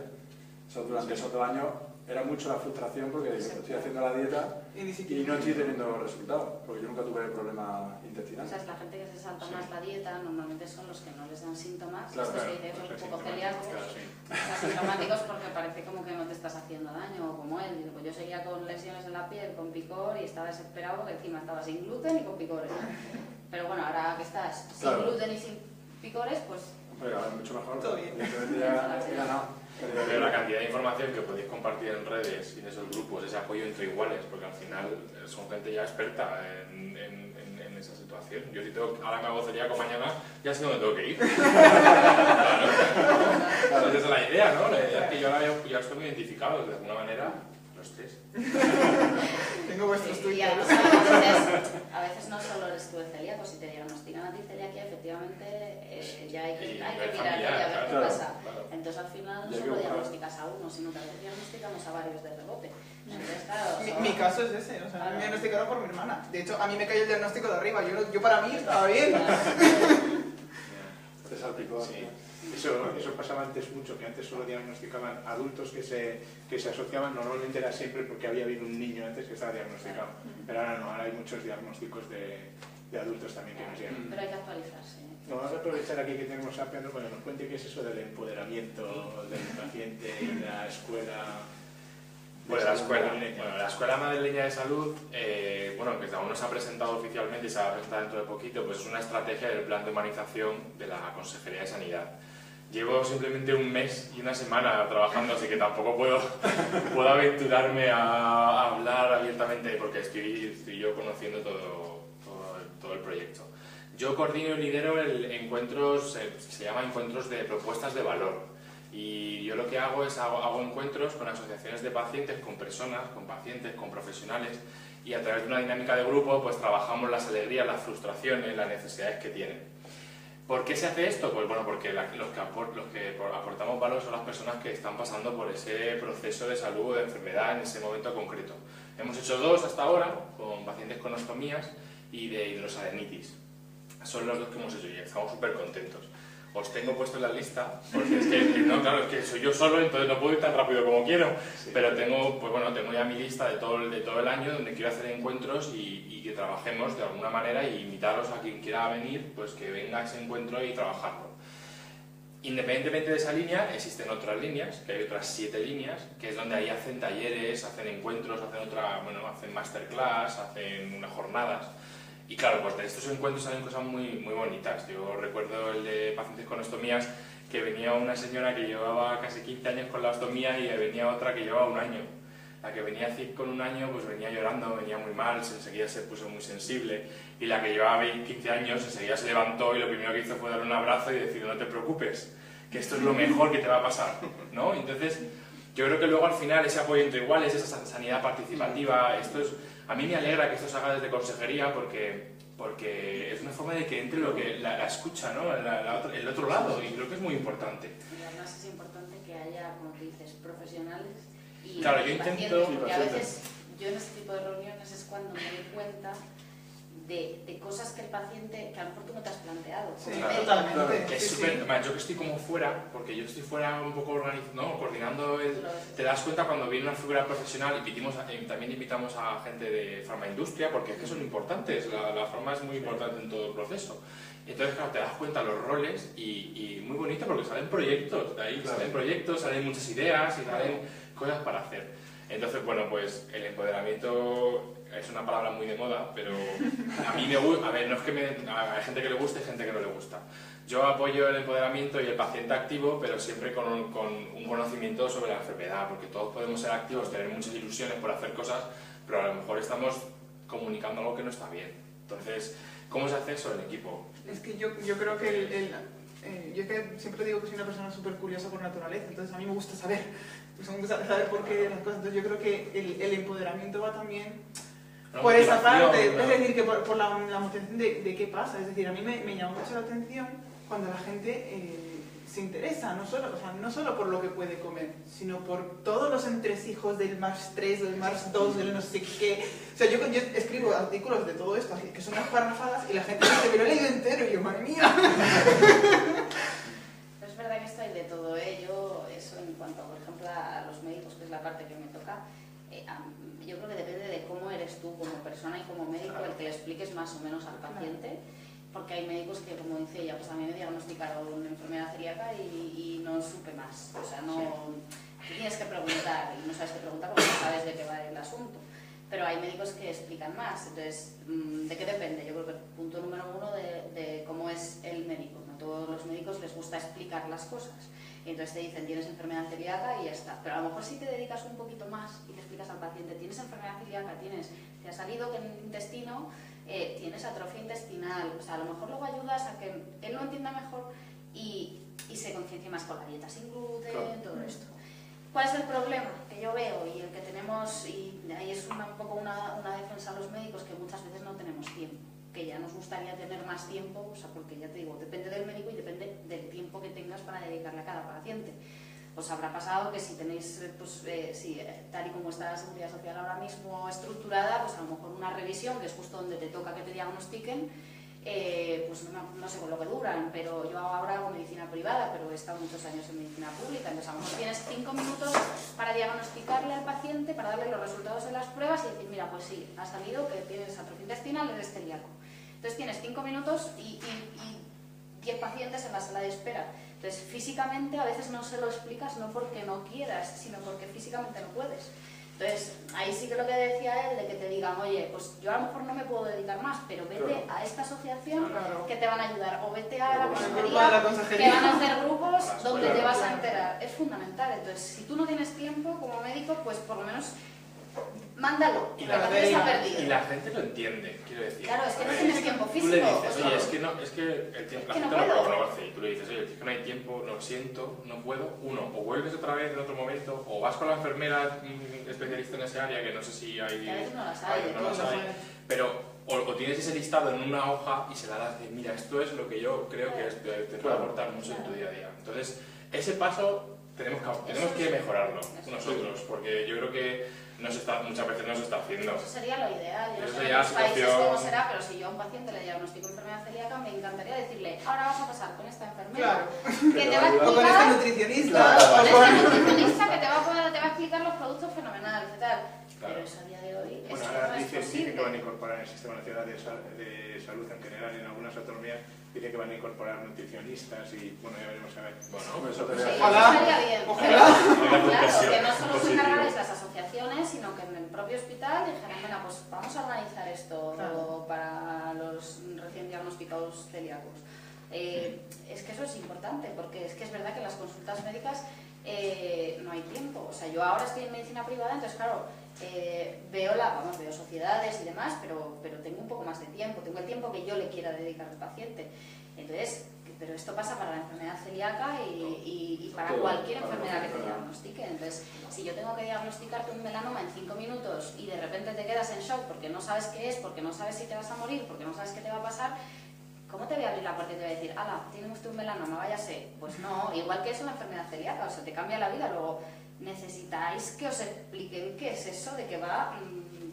Durante esos 2 años era mucho la frustración porque digo, estoy haciendo la dieta y no estoy teniendo resultados, porque yo nunca tuve problemas intestinales.
O sea, es la gente que se salta más la dieta, normalmente son los que no les dan síntomas,
claro,
estos que dicen un poco celíacos, asintomáticos porque parece como que no te estás haciendo daño, o como él. Pues yo seguía con lesiones en la piel, con picor, y estaba desesperado porque encima estaba sin gluten y con picores. Pero bueno, ahora que estás sin gluten y sin picores, pues...
Pero ahora es mucho mejor.
Todo bien.
He ganado.
Pero la cantidad de información que podéis compartir en redes y en esos grupos, ese apoyo entre iguales, porque al final son gente ya experta en esa situación. Yo si tengo, ahora me hago celíaco mañana, ya sé dónde tengo que ir. Claro. Esa es la idea, ¿no? La idea es que yo ahora ya estoy muy identificado, de alguna manera, los 3.
Tengo vuestros
Y
Twitter.
además a veces no solo eres tú el celíaco, si te diagnostican a ti celiaquía, efectivamente ya hay que mirar y a ver qué pasa.
Claro.
Entonces al final no solo diagnosticas a uno, sino que a veces diagnosticamos a varios de rebote. Entonces, claro,
Mi caso es ese, o sea, me diagnosticaron por mi hermana. De hecho, a mí me cayó el diagnóstico de arriba, yo para mí estaba bien.
Te salpicó.
Sí. Eso pasaba antes mucho, que antes solo diagnosticaban adultos que se asociaban, normalmente era siempre porque había habido un niño antes que estaba diagnosticado. Pero ahora no, ahora hay muchos diagnósticos de adultos también que nos llegan.
pero hay que actualizarse.
No, vamos a aprovechar aquí que tenemos a Pedro para que nos cuente qué es eso del empoderamiento del paciente y la escuela.
Bueno, la Escuela Madrileña de Salud, bueno, que aún no se ha presentado oficialmente y se va a presentar dentro de poquito, pues es una estrategia del plan de humanización de la Consejería de Sanidad. Llevo simplemente 1 mes y 1 semana trabajando, así que tampoco puedo aventurarme a hablar abiertamente porque estoy yo conociendo todo el proyecto. Yo coordino y lidero encuentros, se llama encuentros de propuestas de valor. Y yo lo que hago es hago encuentros con asociaciones de pacientes, con personas, con pacientes, con profesionales, y a través de una dinámica de grupo pues trabajamos las alegrías, las frustraciones, las necesidades que tienen. ¿Por qué se hace esto? Pues bueno, porque los que aportamos valor son las personas que están pasando por ese proceso de salud o de enfermedad en ese momento concreto. Hemos hecho 2 hasta ahora, con pacientes con ostomías y de hidrosalinitis. Son los 2 que hemos hecho y estamos súper contentos. Os tengo puesto en la lista, porque es que, no, claro, es que soy yo solo, entonces no puedo ir tan rápido como quiero, sí. Pero tengo ya mi lista de todo el año donde quiero hacer encuentros y que trabajemos de alguna manera y invitaros a quien quiera venir, pues que venga a ese encuentro y trabajarlo. Independientemente de esa línea, existen otras líneas, que hay otras 7 líneas, que es donde ahí hacen talleres, hacen encuentros, hacen masterclass, hacen unas jornadas. Y claro, pues de estos encuentros salen cosas muy bonitas. Yo recuerdo el de pacientes con ostomías, que venía una señora que llevaba casi 15 años con la ostomía y venía otra que llevaba 1 año. La que venía con 1 año pues venía llorando, venía muy mal, enseguida se puso muy sensible. Y la que llevaba 15 años enseguida se levantó y lo primero que hizo fue darle un abrazo y decir, no te preocupes, que esto es lo mejor que te va a pasar, ¿no? Entonces, yo creo que luego al final ese apoyo entre iguales, esa sanidad participativa, a mí me alegra que esto se haga desde consejería porque es una forma de que entre la escucha, ¿no? El otro lado, y creo que es muy importante.
Y además es importante que haya, como dices, profesionales y
claro, yo
pacientes,
intento...
porque a veces yo en este tipo de reuniones es cuando me doy cuenta de cosas que el paciente, que a lo mejor tú no te has planteado.
Sí,
claro,
totalmente.
Es súper, yo que estoy como fuera, porque yo estoy fuera un poco coordinando, te das cuenta cuando viene una figura profesional y también invitamos a gente de farmaindustria, porque es que son importantes, la farma es muy importante en todo el proceso. Entonces, claro, te das cuenta los roles y muy bonito porque salen proyectos, de ahí salen proyectos, salen muchas ideas y salen cosas para hacer. Entonces, bueno, pues el empoderamiento es una palabra muy de moda, pero a mí me gusta, a ver, no es que hay gente que le guste y gente que no le gusta. Yo apoyo el empoderamiento y el paciente activo, pero siempre con un conocimiento sobre la enfermedad, porque todos podemos ser activos, tener muchas ilusiones por hacer cosas, pero a lo mejor estamos comunicando algo que no está bien. Entonces, ¿cómo se hace eso en equipo?
Es que yo creo que yo es que siempre digo que soy una persona súper curiosa por naturaleza, entonces a mí me gusta saber, pues me gusta saber por qué las cosas. Entonces yo creo que el empoderamiento va también por esa parte, es decir, que por la motivación de qué pasa. Es decir, a mí me llama mucho la atención cuando la gente se interesa, no solo por lo que puede comer, sino por todos los entresijos del Mars 3, del Mars 2, del no sé qué. O sea, yo escribo artículos de todo esto, que son unas parrafadas, y la gente dice, pero lo he leído entero, y yo, madre mía.
Pero es verdad que esto hay de todo ello, eso en cuanto, por ejemplo, a los médicos, que es la parte que me toca. Yo creo que depende de cómo eres tú como persona y como médico, el que le expliques más o menos al paciente. Porque hay médicos que, como dice ella, pues a mí me diagnosticaron una enfermedad celíaca y no supe más. O sea, tienes que preguntar y no sabes qué preguntar porque no sabes de qué va el asunto. Pero hay médicos que explican más. Entonces, ¿de qué depende? Yo creo que el punto número uno de cómo es el médico. No todos los médicos les gusta explicar las cosas. Y entonces te dicen, tienes enfermedad celíaca y ya está. Pero a lo mejor si te dedicas un poquito más y le explicas al paciente, tienes enfermedad celíaca, te ha salido que en el intestino tienes atrofia intestinal. O sea, a lo mejor luego ayudas a que él lo entienda mejor y se conciencie más con la dieta sin gluten, claro. Todo esto. ¿Cuál es el problema que yo veo y el que tenemos, y ahí es un poco una defensa a los médicos, que muchas veces no tenemos tiempo? Que ya nos gustaría tener más tiempo, o sea, porque ya te digo, depende del médico y depende del tiempo que tengas para dedicarle a cada paciente. Os habrá pasado que si tenéis, pues, tal y como está la Seguridad Social ahora mismo estructurada, pues a lo mejor una revisión, que es justo donde te toca que te diagnostiquen, pues no sé con lo que duran, pero yo ahora hago medicina privada, pero he estado muchos años en medicina pública, entonces a lo mejor tienes 5 minutos para diagnosticarle al paciente, para darle los resultados de las pruebas y decir, mira, pues sí, ha salido que tienes atrofia intestinal, eres celíaco. Entonces tienes 5 minutos y 10 pacientes en la sala de espera. Entonces físicamente a veces no se lo explicas, no porque no quieras, sino porque físicamente no puedes. Entonces ahí sí que lo que decía él, de que te digan, oye, pues yo a lo mejor no me puedo dedicar más, pero vete a esta asociación que te van a ayudar, o vete a la consejería, que van a hacer grupos donde te vas a enterar. Es fundamental. Entonces si tú no tienes tiempo como médico, pues por lo menos mándalo,
y la gente lo entiende, quiero decir.
Claro, es que no tienes tiempo físico.
Tú le dices, oye, es que el tiempo, la gente no lo conoce, y tú le dices, oye, es que no hay tiempo, lo siento, no puedo. Uno, o vuelves otra vez en otro momento, o vas con la enfermera especialista en ese área, que no sé si hay...
Que a veces no las hay,
pero o tienes ese listado en una hoja y se la das de, mira, esto es lo que yo creo que te puede aportar mucho en tu día a día. Entonces, ese paso tenemos que mejorarlo nosotros, porque yo creo que muchas veces no se está haciendo.
Eso sería lo ideal. Yo no sé en otros países cómo será, pero si yo a un paciente le diagnostico enfermedad celíaca, me encantaría decirle, ahora vas a pasar con esta enfermera, que te va a explicar...
O con este nutricionista.
Con este nutricionista que te va a explicar los productos fenomenales y tal. Pero eso a día de hoy
bueno,
eso
ahora
no es posible.
que van a incorporar en el Sistema Nacional de Salud en general y en algunas autonomías dice que van a incorporar nutricionistas y bueno, ya veremos a ver.
Bueno, eso
estaría bien.
Ojalá.
Claro, que no solo se encargáis las asociaciones, sino que en el propio hospital dijeran, venga, pues vamos a organizar esto para los recién diagnosticados celíacos. Es que eso es importante, porque es que es verdad que en las consultas médicas no hay tiempo. O sea, yo ahora estoy en medicina privada, entonces claro, veo sociedades y demás, pero tengo un poco más de tiempo, tengo el tiempo que yo le quiera dedicar al paciente. Entonces, pero esto pasa para la enfermedad celíaca y para cualquier enfermedad que te diagnostique. Entonces, si yo tengo que diagnosticarte un melanoma en 5 minutos y de repente te quedas en shock porque no sabes qué es, porque no sabes si te vas a morir, porque no sabes qué te va a pasar, ¿cómo te voy a abrir la puerta y te voy a decir, ala, tiene usted un melanoma, váyase? Pues no, igual que es una enfermedad celíaca, o sea, te cambia la vida. Luego necesitáis que os expliquen qué es eso, de qué va,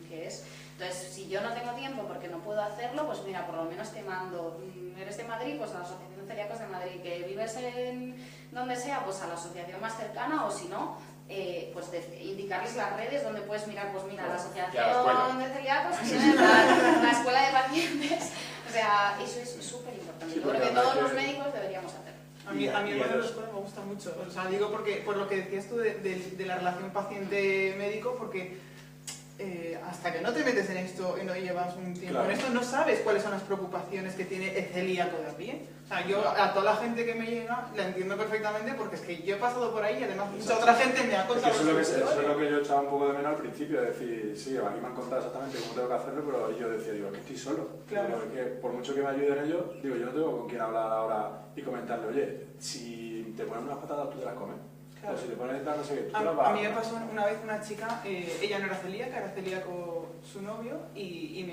qué es. Entonces, si yo no tengo tiempo porque no puedo hacerlo, pues mira, por lo menos te mando, eres de Madrid, pues a la Asociación de Celíacos de Madrid, que vives en donde sea, pues a la asociación más cercana, o si no, pues indicarles las redes donde puedes mirar, pues mira, la Asociación de Celíacos tiene la escuela de pacientes. O sea, eso es súper importante. Yo creo que todos los médicos deberíamos hacerlo.
A mí el modelo de la escuela me gusta mucho. O sea, digo porque por lo que decías tú de la relación paciente-médico, porque hasta que no te metes en esto y no llevas un tiempo
Claro.
en esto, no sabes cuáles son las preocupaciones que tiene el celíaco de a pie. O sea, yo a toda la gente que me llega la entiendo perfectamente porque es que yo he pasado por ahí y además mucha otra gente me ha contado.
Eso es lo que yo echaba un poco de menos al principio, de decir, sí, aquí me han contado exactamente cómo tengo que hacerlo, pero yo decía, digo, que estoy solo.
Claro.
Digo, que por mucho que me ayuden ellos, digo, yo no tengo con quién hablar ahora y comentarle, oye, si te ponen unas patatas, tú te las comes.
Claro.
O si te ponen tal, no sé qué, tú te las vas
A mí me pasó una vez una chica, ella no era celíaca, era celíaco su novio, y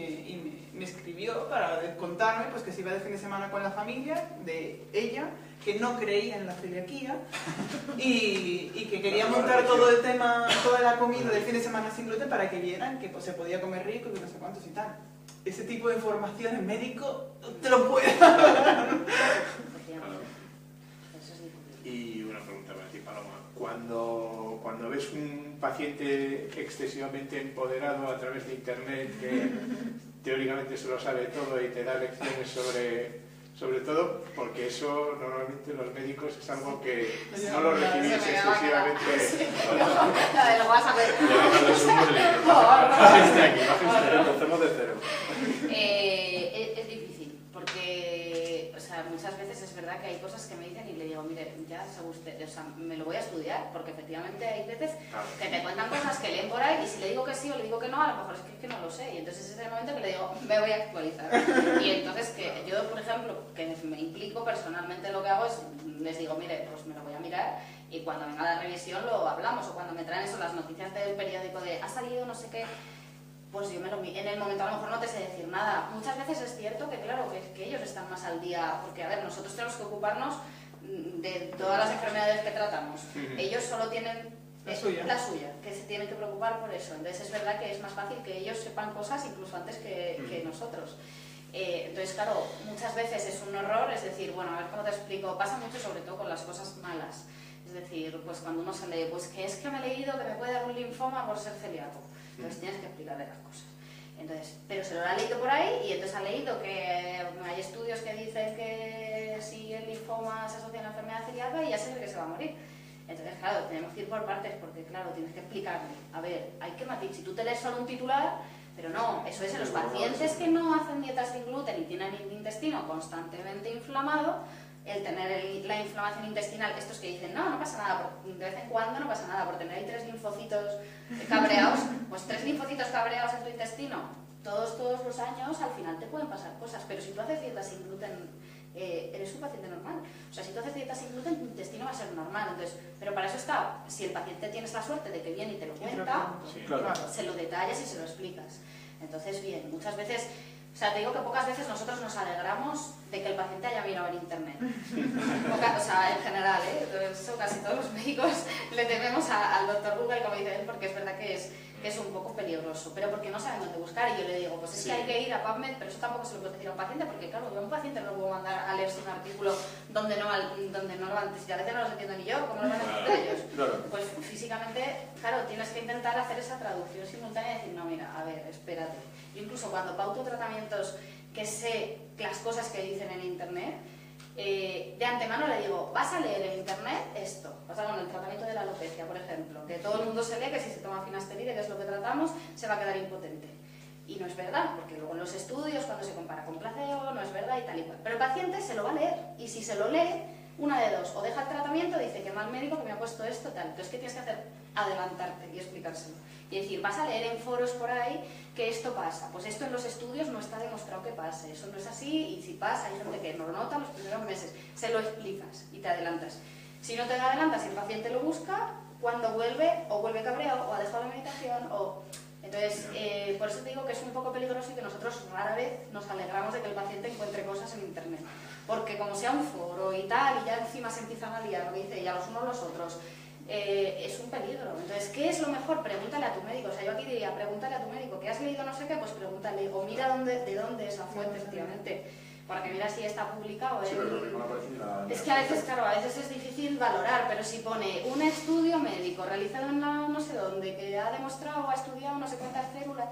me escribió para contarme pues, que se iba de fin de semana con la familia de ella, que no creía en la celiaquía y que quería montar todo el tema, toda la comida del fin de semana sin gluten para que vieran que pues, se podía comer rico y no sé cuántos y tal. Ese tipo de información el médico no te lo puede dar.
Y una pregunta para ti, Paloma. Cuando ves un paciente excesivamente empoderado a través de Internet que teóricamente se lo sabe todo y te da lecciones sobre todo, porque eso normalmente los médicos es algo que no lo recibís excesivamente.
La del WhatsApp.
Empecemos de cero.
Es difícil, porque o sea, muchas veces es verdad que hay cosas que me dicen y le digo, mire, ya sabe usted, o sea, me lo voy a estudiar, porque efectivamente hay veces que me cuentan cosas que leen por ahí y si le digo que sí o le digo que no, a lo mejor es que no lo sé, y entonces ese es el momento que le digo, me voy a actualizar. Y entonces que yo, por ejemplo, que me implico personalmente, lo que hago es, les digo, mire, pues me lo voy a mirar y cuando venga la revisión lo hablamos, o cuando me traen eso, las noticias del periódico de ha salido no sé qué, pues yo me lo miro. En el momento a lo mejor no te sé decir nada. Muchas veces es cierto que, claro, que ellos están más al día, porque, a ver, nosotros tenemos que ocuparnos de todas las enfermedades que tratamos. Ellos solo tienen
la suya,
que se tienen que preocupar por eso. Entonces es verdad que es más fácil que ellos sepan cosas incluso antes que nosotros. Entonces, claro, muchas veces es un horror, es decir, bueno, a ver cómo te explico, pasa mucho sobre todo con las cosas malas. Es decir, pues cuando uno se lee, pues que es que me he leído que me puede dar un linfoma por ser celíaco. Entonces tienes que explicarle las cosas. Entonces, pero se lo ha leído por ahí y entonces ha leído que hay estudios que dicen que si el linfoma se asocia a la enfermedad celíaca y ya sabe que se va a morir. Entonces, claro, tenemos que ir por partes porque, claro, tienes que explicarle. A ver, hay que matizar. Si tú te lees solo un titular, pero no, eso es en los pacientes que no hacen dietas sin gluten y tienen el intestino constantemente inflamado, el tener la inflamación intestinal, estos que dicen, no pasa nada, de vez en cuando no pasa nada, por tener ahí 3 linfocitos cabreados, pues 3 linfocitos cabreados en tu intestino, todos los años, al final te pueden pasar cosas, pero si tú haces dietas sin gluten, eres un paciente normal. O sea, si tú haces dietas sin gluten, tu intestino va a ser normal. Entonces, pero para eso está, si el paciente tienes la suerte de que viene y te lo cuenta,
Sí,
claro.
se lo detallas y se lo explicas. Entonces, bien, muchas veces, o sea, te digo que pocas veces nosotros nos alegramos de que el paciente haya mirado en internet. O sea, en general, eso casi todos los médicos le tememos al doctor Google, como dice él, porque es verdad que es un poco peligroso, pero porque no saben dónde buscar. Y yo le digo, pues es que hay que ir a PubMed, pero eso tampoco se lo puede decir a un paciente, porque claro, yo a un paciente no lo puedo mandar a leerse un artículo donde no lo van a decir, a veces no los entiendo ni yo, ¿cómo lo van a entender ellos?
Claro.
Pues físicamente, claro, tienes que intentar hacer esa traducción simultánea y decir, no, mira, a ver, espérate. Yo incluso cuando pauto tratamientos que sé las cosas que dicen en internet, de antemano le digo, vas a leer en internet esto. O sea, con el tratamiento de la alopecia, por ejemplo, que todo el mundo se lee que si se toma finasteride, que es lo que tratamos, se va a quedar impotente. Y no es verdad, porque luego en los estudios, cuando se compara con placebo, no es verdad y tal y cual. Pero el paciente se lo va a leer, y si se lo lee, una de dos, o deja el tratamiento, dice que mal médico que me ha puesto esto, tal. Entonces, ¿qué tienes que hacer? Adelantarte y explicárselo. Y decir, vas a leer en foros por ahí que esto pasa. Pues esto en los estudios no está demostrado que pase. Eso no es así, y si pasa, hay gente que no lo nota los primeros meses. Se lo explicas y te adelantas. Si no te adelantas y el paciente lo busca, cuando vuelve, o vuelve cabreado, o ha dejado la medicación, o... Entonces, por eso te digo que es un poco peligroso y que nosotros rara vez nos alegramos de que el paciente encuentre cosas en internet. Porque como sea un foro y tal, y ya encima se empiezan a liar, lo que dice, ya los unos los otros, es un peligro. Entonces, ¿qué es lo mejor? Pregúntale a tu médico. O sea, yo aquí diría, pregúntale a tu médico, ¿que has leído no sé qué? Pues pregúntale, o mira de dónde es la fuente, efectivamente, para que mira si está publicado.
Sí, pero no aparece la...
Es que a veces, claro, a veces es difícil valorar, pero si pone un estudio médico realizado en la no sé dónde, que ha demostrado o ha estudiado no sé cuántas células,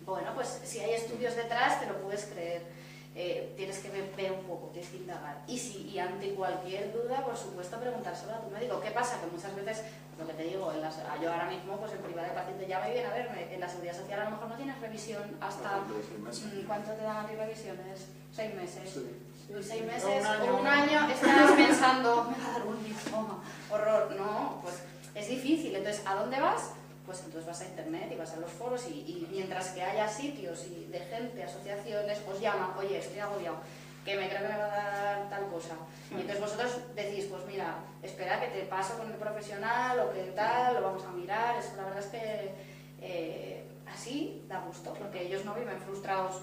bueno, pues si hay estudios detrás te lo puedes creer. tienes que ver un poco, tienes que indagar. Y ante cualquier duda, por supuesto, preguntárselo a tu médico. ¿Qué pasa? Que muchas veces, lo que te digo, yo ahora mismo, pues en privado de paciente llama y viene a verme. En la seguridad social a lo mejor no tienes revisión hasta... ¿Cuánto te dan a ti revisiones? 6 meses. Sí. 6 meses o un año estás pensando, me va a dar un linfoma, horror. No, pues es difícil. Entonces, ¿a dónde vas? Pues entonces vas a internet y vas a los foros y mientras que haya sitios y de gente, asociaciones, os llaman, oye, estoy agobiado, que me creo que me va a dar tal cosa. Y entonces vosotros decís, pues mira, espera que te paso con el profesional o que tal, lo vamos a mirar. Eso la verdad es que así da gusto, porque ellos no viven frustrados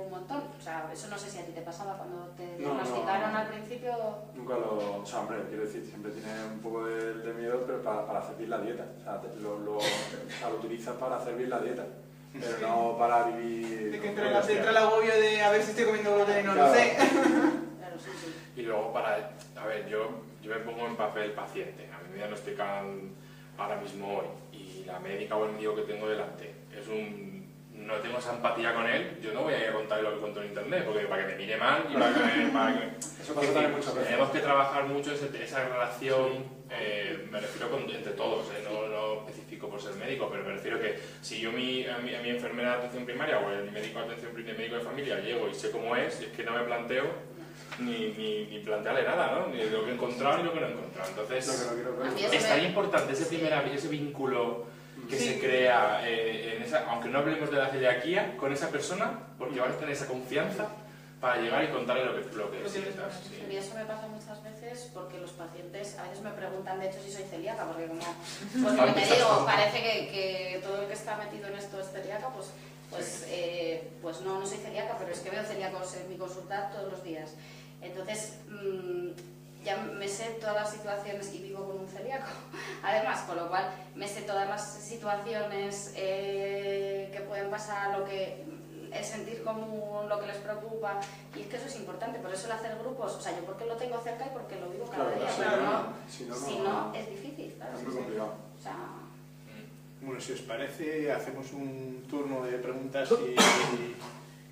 un montón. O sea, eso no sé si a ti te pasaba cuando te diagnosticaron al principio.
Nunca lo... O sea, hombre, quiero decir, siempre tiene un poco de miedo, pero para hacer bien la dieta. O sea, lo utilizas para hacer bien la dieta, pero no para vivir...
De que entra el agobio de a ver si estoy comiendo gluten, no lo sé.
Claro, sí.
Y luego a ver, yo me pongo en papel paciente. A mí me diagnostican ahora mismo hoy y la médica o el médico que tengo delante no tengo esa empatía con él. Yo no voy a ir a contarle lo que cuento en internet, porque para que me mire mal y para que
Eso pasa también muchas veces.
Tenemos que trabajar mucho esa relación, me refiero entre todos, no específico por ser médico, pero me refiero que si yo a mi enfermera de atención primaria o el médico de familia llego y sé cómo es que no me planteo ni plantearle nada, ¿no? Ni lo que he encontrado ni lo que no he encontrado. Entonces, es tan importante ese vínculo que se crea, aunque no hablemos de la celiaquía, con esa persona, porque vas a tener esa confianza para llegar y contarle lo que sientas.
Sí. Y eso me pasa muchas veces porque los pacientes a veces me preguntan, de hecho, si soy celíaca, porque como me digo, parece que todo el que está metido en esto es celíaca, pues no soy celíaca, pero es que veo celíacos en mi consulta todos los días. Entonces, ya me sé todas las situaciones y vivo con un celíaco, además, con lo cual me sé todas las situaciones que pueden pasar, el sentir común, lo que les preocupa, y es que eso es importante, por eso el hacer grupos, o sea, yo porque lo tengo cerca y porque lo vivo cada día, pero si no, es difícil, claro.
Es muy complicado.
O sea,
bueno, si os parece, hacemos un turno de preguntas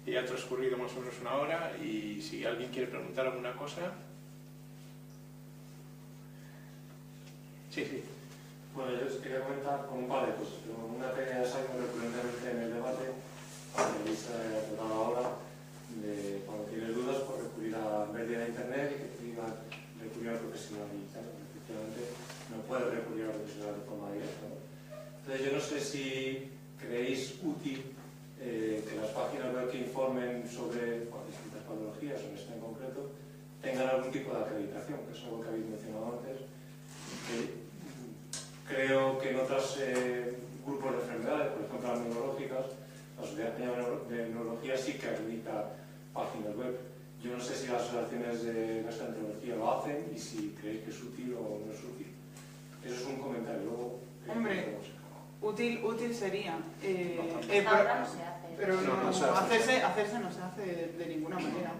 y ha transcurrido más o menos una hora, y si alguien quiere preguntar alguna cosa... Sí.
Bueno, yo os quería comentar con un par de cosas. Una que ha salido recurrentemente en el debate, que se ha tratado ahora, de cuando tienes dudas, pues recurrir a ver de internet y que te digan recurrir al profesional. Y claro, efectivamente no puedes recurrir al profesional de forma directa, ¿no? Entonces yo no sé si creéis útil que las páginas web que informen sobre distintas patologías, o esta en concreto, tengan algún tipo de acreditación, que es algo que habéis mencionado antes. Creo que en otros grupos de enfermedades, por ejemplo las neurológicas, la Sociedad Española de Neurología sí que acredita páginas web. Yo no sé si las asociaciones de gastroenterología lo hacen y si creéis que es útil o no es útil. Eso es un comentario. Luego,
hombre, útil sería.
ahora no se hace.
Pero hacerse no se hace de ninguna manera.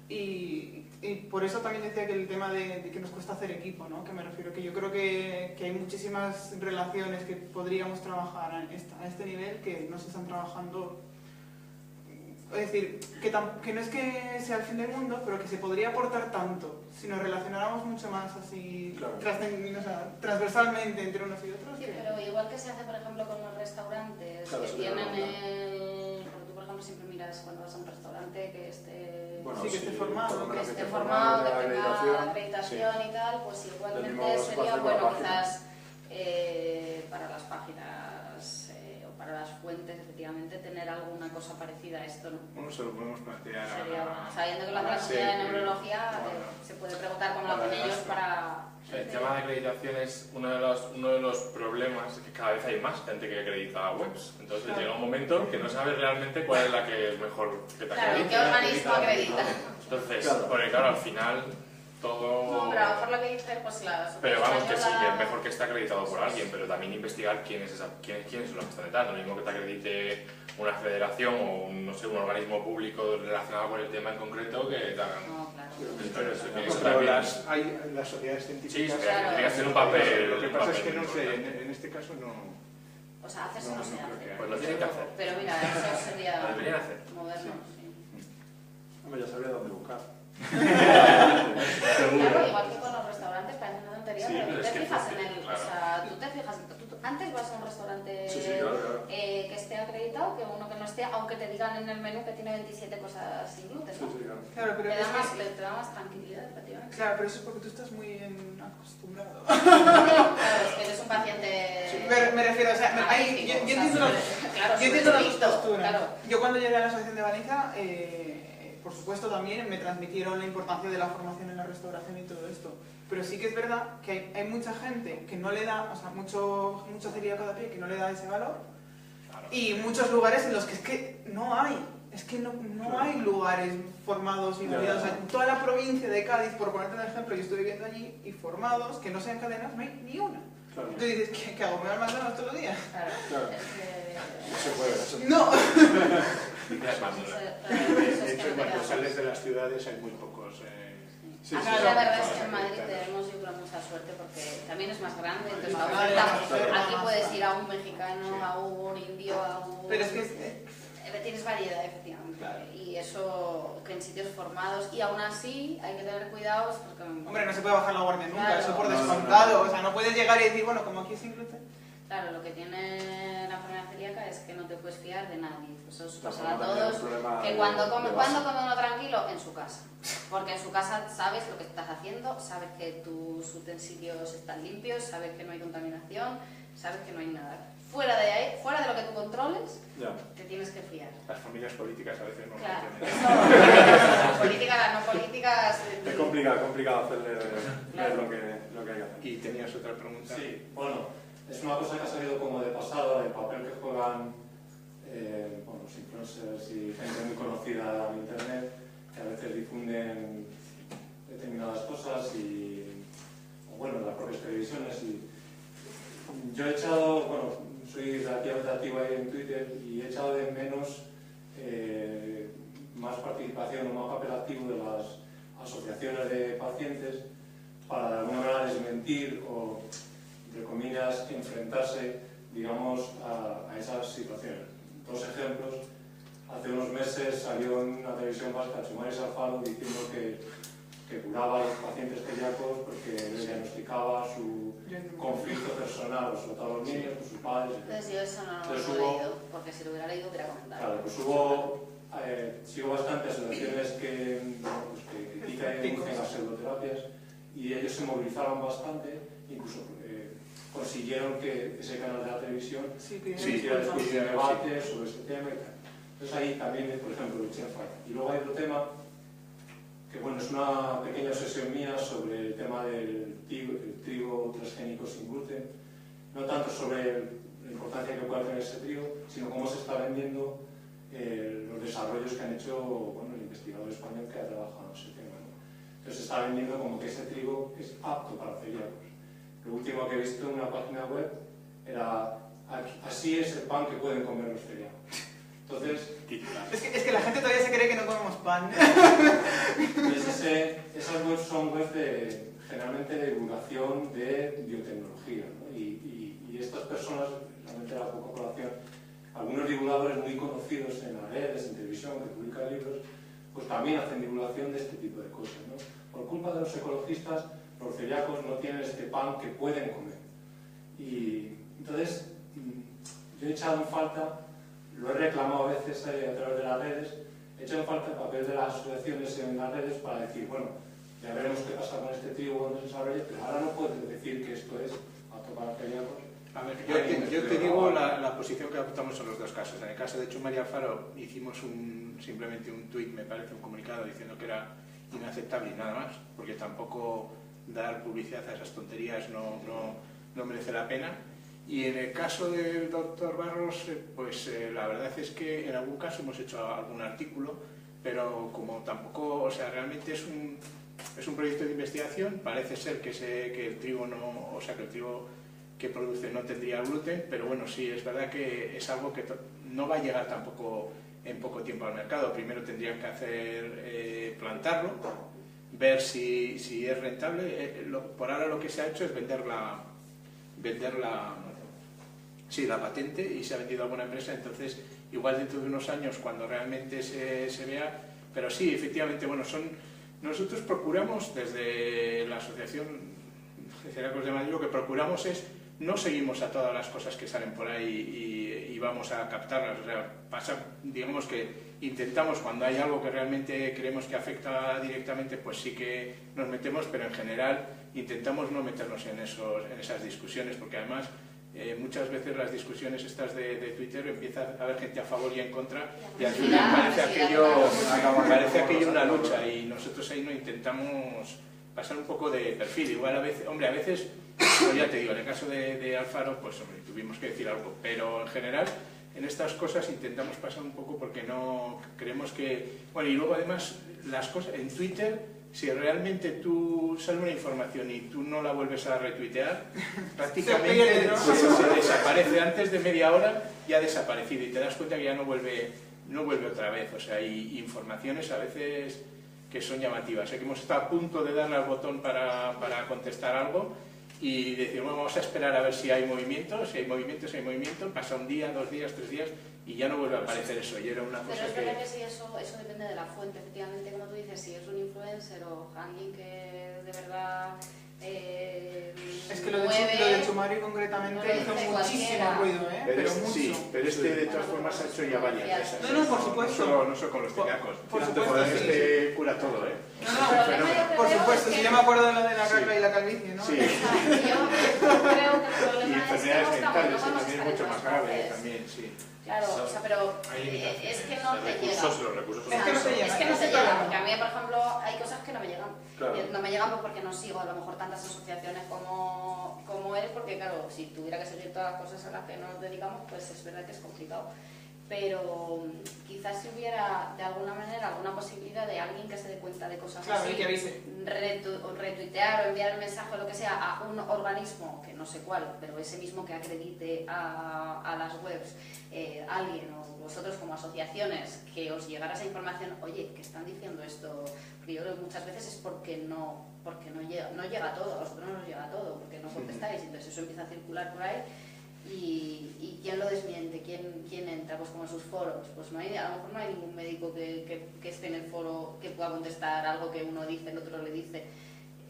Y por eso también decía que el tema de que nos cuesta hacer equipo, ¿no? Que me refiero que yo creo que hay muchísimas relaciones que podríamos trabajar a este nivel que no se están trabajando. Es decir, que no es que sea el fin del mundo, pero que se podría aportar tanto si nos relacionáramos mucho más así,
claro,
transversalmente entre unos y otros.
Sí, pero igual que se hace, por ejemplo, con los restaurantes,
claro,
que tienen tú, por ejemplo, siempre miras cuando vas a un restaurante que esté...
Bueno,
sí, que esté formado,
que tenga acreditación y tal, pues igualmente sería bueno quizás para las páginas o para las fuentes, efectivamente, tener alguna cosa parecida a esto, ¿no?
Bueno, se lo podemos plantear
sabiendo que la Sociedad de Neurología se puede preguntar cómo lo hacen ellos para...
El tema de acreditación es uno de los problemas, es que cada vez hay más gente que acredita webs. Entonces llega un momento que no sabes realmente cuál es la que es mejor que te acredite.
Claro, ¿qué organismo acredita?
Entonces, porque claro, al final todo...
No, pero a lo mejor lo que dice, pues la...
Pero vamos, que sí, que es mejor que esté acreditado por alguien, pero también investigar quiénes son los que están detrás. Lo mismo que te acredite una federación o un organismo público relacionado con el tema en concreto que te hagan...
No, claro.
Pero las sociedades científicas...
Sí, tendría que hacer un papel...
Lo que pasa es que no sé, en este caso no...
O sea, hacerse no se hace.
Pues lo tienen que hacer.
Pero mira, eso sería
lo deberían hacer.
moderno, sí.
Hombre, ya sabría dónde buscar.
Claro, igual que con los restaurantes, parece una tontería,
Sí,
pero
pero
tú
es
te
que
fijas
fácil,
en el...
claro.
O sea, tú te fijas... antes vas a un restaurante
Sí, claro.
que esté acreditado que uno que no esté, aunque te digan en el menú que tiene 27 cosas sin gluten, ¿no?
Sí, claro.
Claro, pero
Te
es
te da más tranquilidad, efectivamente.
claro, pero eso es porque tú estás muy acostumbrado.
Claro, es que eres un paciente...
Me refiero, o sea, yo entiendo
Claro,
yo entiendo las dos
estricto,
posturas.
claro.
Yo cuando llegué a la Asociación de Valencia, por supuesto también me transmitieron la importancia de la formación en la restauración y todo esto. Pero sí que es verdad que hay mucha gente que no le da, o sea, mucho celíaco de a pie que no le da ese valor.
Claro.
Y muchos lugares en los que es que no hay. Es que no hay lugares formados y validados. O sea, en toda la provincia de Cádiz, por ponerte un ejemplo, yo estuve viviendo allí, y formados, que no sean cadenas, no hay ni una.
Claro.
Tú dices, ¿qué hago? ¿Me voy al McDonald's todos los días?
Claro.
No se puede.
No.
Es más,
De hecho, cuando sales de las ciudades hay muy pocos...
Sí,
Aquí
sí,
la
sí.
verdad es que en Madrid tenemos, yo creo, mucha suerte porque también es más grande, entonces la
Madrid,
oferta,
Madrid,
aquí
Madrid.
puedes ir a un mexicano,
Sí.
a un indio, a un...
Pero es que
Tienes variedad, efectivamente,
Claro.
y eso que en sitios formados, y aún así hay que tener cuidados porque...
hombre, no se puede bajar la guardia nunca,
Claro.
eso por
No, no,
descontado.
no.
O sea, no puedes llegar y decir, bueno, como aquí es sin gluten.
Claro, lo que tiene la enfermedad celíaca es que no te puedes fiar de nadie. Eso os
Claro,
pasa a
no tiene
todos,
un problema
que
de
cuando come
base.
uno tranquilo, en su casa. Porque en su casa sabes lo que estás haciendo, sabes que tus utensilios están limpios, sabes que no hay contaminación, sabes que no hay nada. Fuera de ahí, fuera de lo que tú controles,
Ya.
te tienes que fiar.
Las familias políticas a veces no lo
Claro,
entienden.
las políticas, las no políticas...
Es complicado hacerle ver lo que hay que hacer.
Y tenías otra pregunta.
Sí, bueno, es una cosa que ha salido como de pasada, el papel que juegan bueno, los influencers y gente muy conocida en internet, que a veces difunden determinadas cosas o bueno, las propias televisiones. Y yo he echado, bueno, soy relativamente activo ahí en Twitter y he echado de menos más participación o más papel activo de las asociaciones de pacientes para de alguna manera desmentir o, entre comillas, enfrentarse, digamos, a esas situaciones. Dos ejemplos. Hace unos meses salió en una televisión vasca Chumari Alfaro diciendo que curaba a los pacientes celíacos porque le diagnosticaba su conflicto personal, sobre todo a los niños, con sus padres.
Entonces yo eso no lo
Entonces
he
hubo-
leído, porque si lo hubiera leído hubiera comentado.
Claro, pues hubo bastantes asociaciones que critican y denuncian las pseudoterapias y ellos se movilizaron bastante, incluso consiguieron que ese canal de la televisión
Sí, que
Sí,
hiciera
sí,
discutir
sí.
debates sobre este tema y tal. Entonces ahí también, por ejemplo, el Chenfai. Y luego hay otro tema que bueno, es una pequeña obsesión mía sobre el tema del trigo transgénico sin gluten, no tanto sobre la importancia que puede tener ese trigo, sino cómo se está vendiendo los desarrollos que han hecho bueno, el investigador español que ha trabajado en ese tema, ¿no? Entonces se está vendiendo como que ese trigo es apto para celíacos. Lo último que he visto en una página web era así es el pan que pueden comer los celíacos. Entonces,
Es que la gente todavía se cree que no comemos pan.
esas webs son webs generalmente de divulgación de biotecnología, ¿no? Y estas personas, realmente la poca población, algunos divulgadores muy conocidos en las redes, en televisión, que publican libros, pues también hacen divulgación de este tipo de cosas, ¿no? Por culpa de los ecologistas, los celíacos no tienen este pan que pueden comer. Y entonces, yo he echado en falta, lo he reclamado a veces a través de las redes, he echado en falta el papel de las asociaciones en las redes para decir, bueno, ya veremos qué pasa con este trigo cuando se desarrolle, pero ahora no puedes decir que esto es apto para celíacos.
A ver, yo te digo la posición que adoptamos en los dos casos. En el caso de Chumari Alfaro hicimos simplemente un tuit, me parece, un comunicado diciendo que era inaceptable y nada más, porque tampoco dar publicidad a esas tonterías no merece la pena. Y en el caso del doctor Barros, pues la verdad es que en algún caso hemos hecho algún artículo, pero como tampoco, o sea, realmente es un proyecto de investigación, parece ser que el trigo que produce no tendría gluten, pero bueno, sí, es verdad que es algo que no va a llegar tampoco en poco tiempo al mercado. Primero tendrían que hacer plantarlo, ver si es rentable. Por ahora lo que se ha hecho es vender la patente y se ha vendido a alguna empresa. Entonces igual dentro de unos años, cuando realmente se vea, Pero sí, efectivamente, bueno, nosotros procuramos desde la Asociación de Celíacos de Madrid, lo que procuramos es, no seguimos a todas las cosas que salen por ahí y vamos a captarlas, o sea, digamos que intentamos, cuando hay algo que realmente creemos que afecta directamente, pues sí que nos metemos, pero en general intentamos no meternos en esas discusiones, porque además muchas veces las discusiones estas de Twitter empieza a haber gente a favor y en contra, y al final parece aquello una lucha, y nosotros ahí no intentamos pasar un poco de perfil. Igual a veces, pues ya te digo, en el caso de Alfaro, pues hombre, tuvimos que decir algo, pero en general en estas cosas intentamos pasar un poco porque no creemos que... Bueno, y luego además las cosas en Twitter, si realmente tú sale una información y tú no la vuelves a retuitear, prácticamente se desaparece. Antes de media hora ya ha desaparecido y te das cuenta que ya no vuelve otra vez. O sea, hay informaciones a veces que son llamativas. Que hemos estado a punto de darle al botón para contestar algo y decir, bueno, vamos a esperar a ver si hay movimiento, pasa un día, 2 días, 3 días y ya no vuelve a aparecer eso. Y era una cosa
pero es verdad que sí, eso depende de la fuente, efectivamente, como tú dices, si es un influencer o alguien que de verdad
es que lo de Chumario concretamente hizo muchísimo ruido, pero mucho.
Sí, pero de todas formas ha hecho ya varias veces.
No, por supuesto.
No solo con los celíacos.
Por supuesto,
sí. Cura todo,
No, por supuesto, si yo me acuerdo de lo de la cacla y la calvicie, ¿no?
Sí.
Yo creo que el problema es que
enfermedades
no
mentales,
estamos
también es mucho más grave, también, sí.
Claro, o sea, pero es que no te llega.
Los recursos
Es que no te llega,
porque a mí, por ejemplo, hay cosas que no me llegan.
Claro.
No me llegan porque no sigo a lo mejor tantas asociaciones como él, porque claro, si tuviera que seguir todas las cosas a las que nos dedicamos, pues es verdad que es complicado. Pero quizás si hubiera de alguna manera alguna posibilidad de alguien que se dé cuenta de cosas así,
y que avise.
retuitear o enviar el mensaje o lo que sea a un organismo, que no sé cuál, pero ese mismo que acredite a las webs, alguien o vosotros como asociaciones, que os llegara esa información, oye, que están diciendo esto, porque yo creo que muchas veces es porque no llega todo, a vosotros no os llega todo, porque no contestáis, entonces eso empieza a circular por ahí. ¿Y quién lo desmiente? ¿Quién entra? Pues como en sus foros. Pues a lo mejor no hay ningún médico que esté en el foro que pueda contestar algo que uno dice, el otro le dice.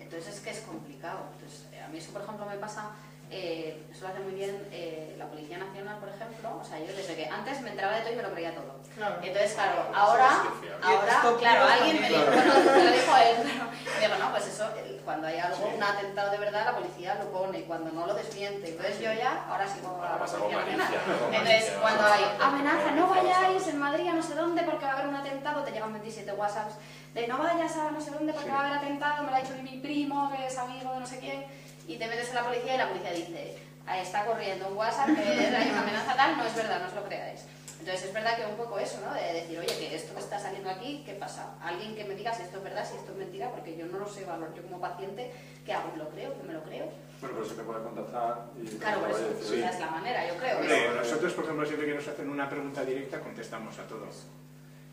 Entonces es que es complicado. Entonces, a mí eso, por ejemplo, me pasa, eso lo hace muy bien la Policía Nacional, por ejemplo. O sea, yo desde que antes me enteraba de todo y me lo creía todo.
Claro.
Entonces, claro, ahora claro, alguien me dijo, bueno, me lo dijo él, pero me digo, no, pues eso, cuando hay algo, un atentado de verdad, la policía lo pone, cuando no lo desmiente. Entonces yo ya, ahora sigo a la Policía Nacional. Entonces, cuando hay amenaza, no vayáis en Madrid a no sé dónde porque va a haber un atentado, te llegan 27 WhatsApps de no vayas a no sé dónde porque va a haber atentado, me lo ha dicho mi primo, que es amigo de no sé quién, y te metes en la policía y la policía dice, está corriendo un WhatsApp que hay una amenaza tal, no es verdad, no os lo creáis. Entonces es verdad que un poco eso, ¿no? De decir, oye, que esto que está saliendo aquí, ¿qué pasa? Alguien que me diga si esto es verdad, si esto es mentira, porque yo no lo sé valorar. Yo como paciente, ¿qué hago? ¿Me lo creo? ¿Que me lo creo?
Bueno, por eso te puede contactar y...
Claro, por eso, esa es la manera, yo creo.
Nosotros, por ejemplo, siempre que nos hacen una pregunta directa, contestamos a todos.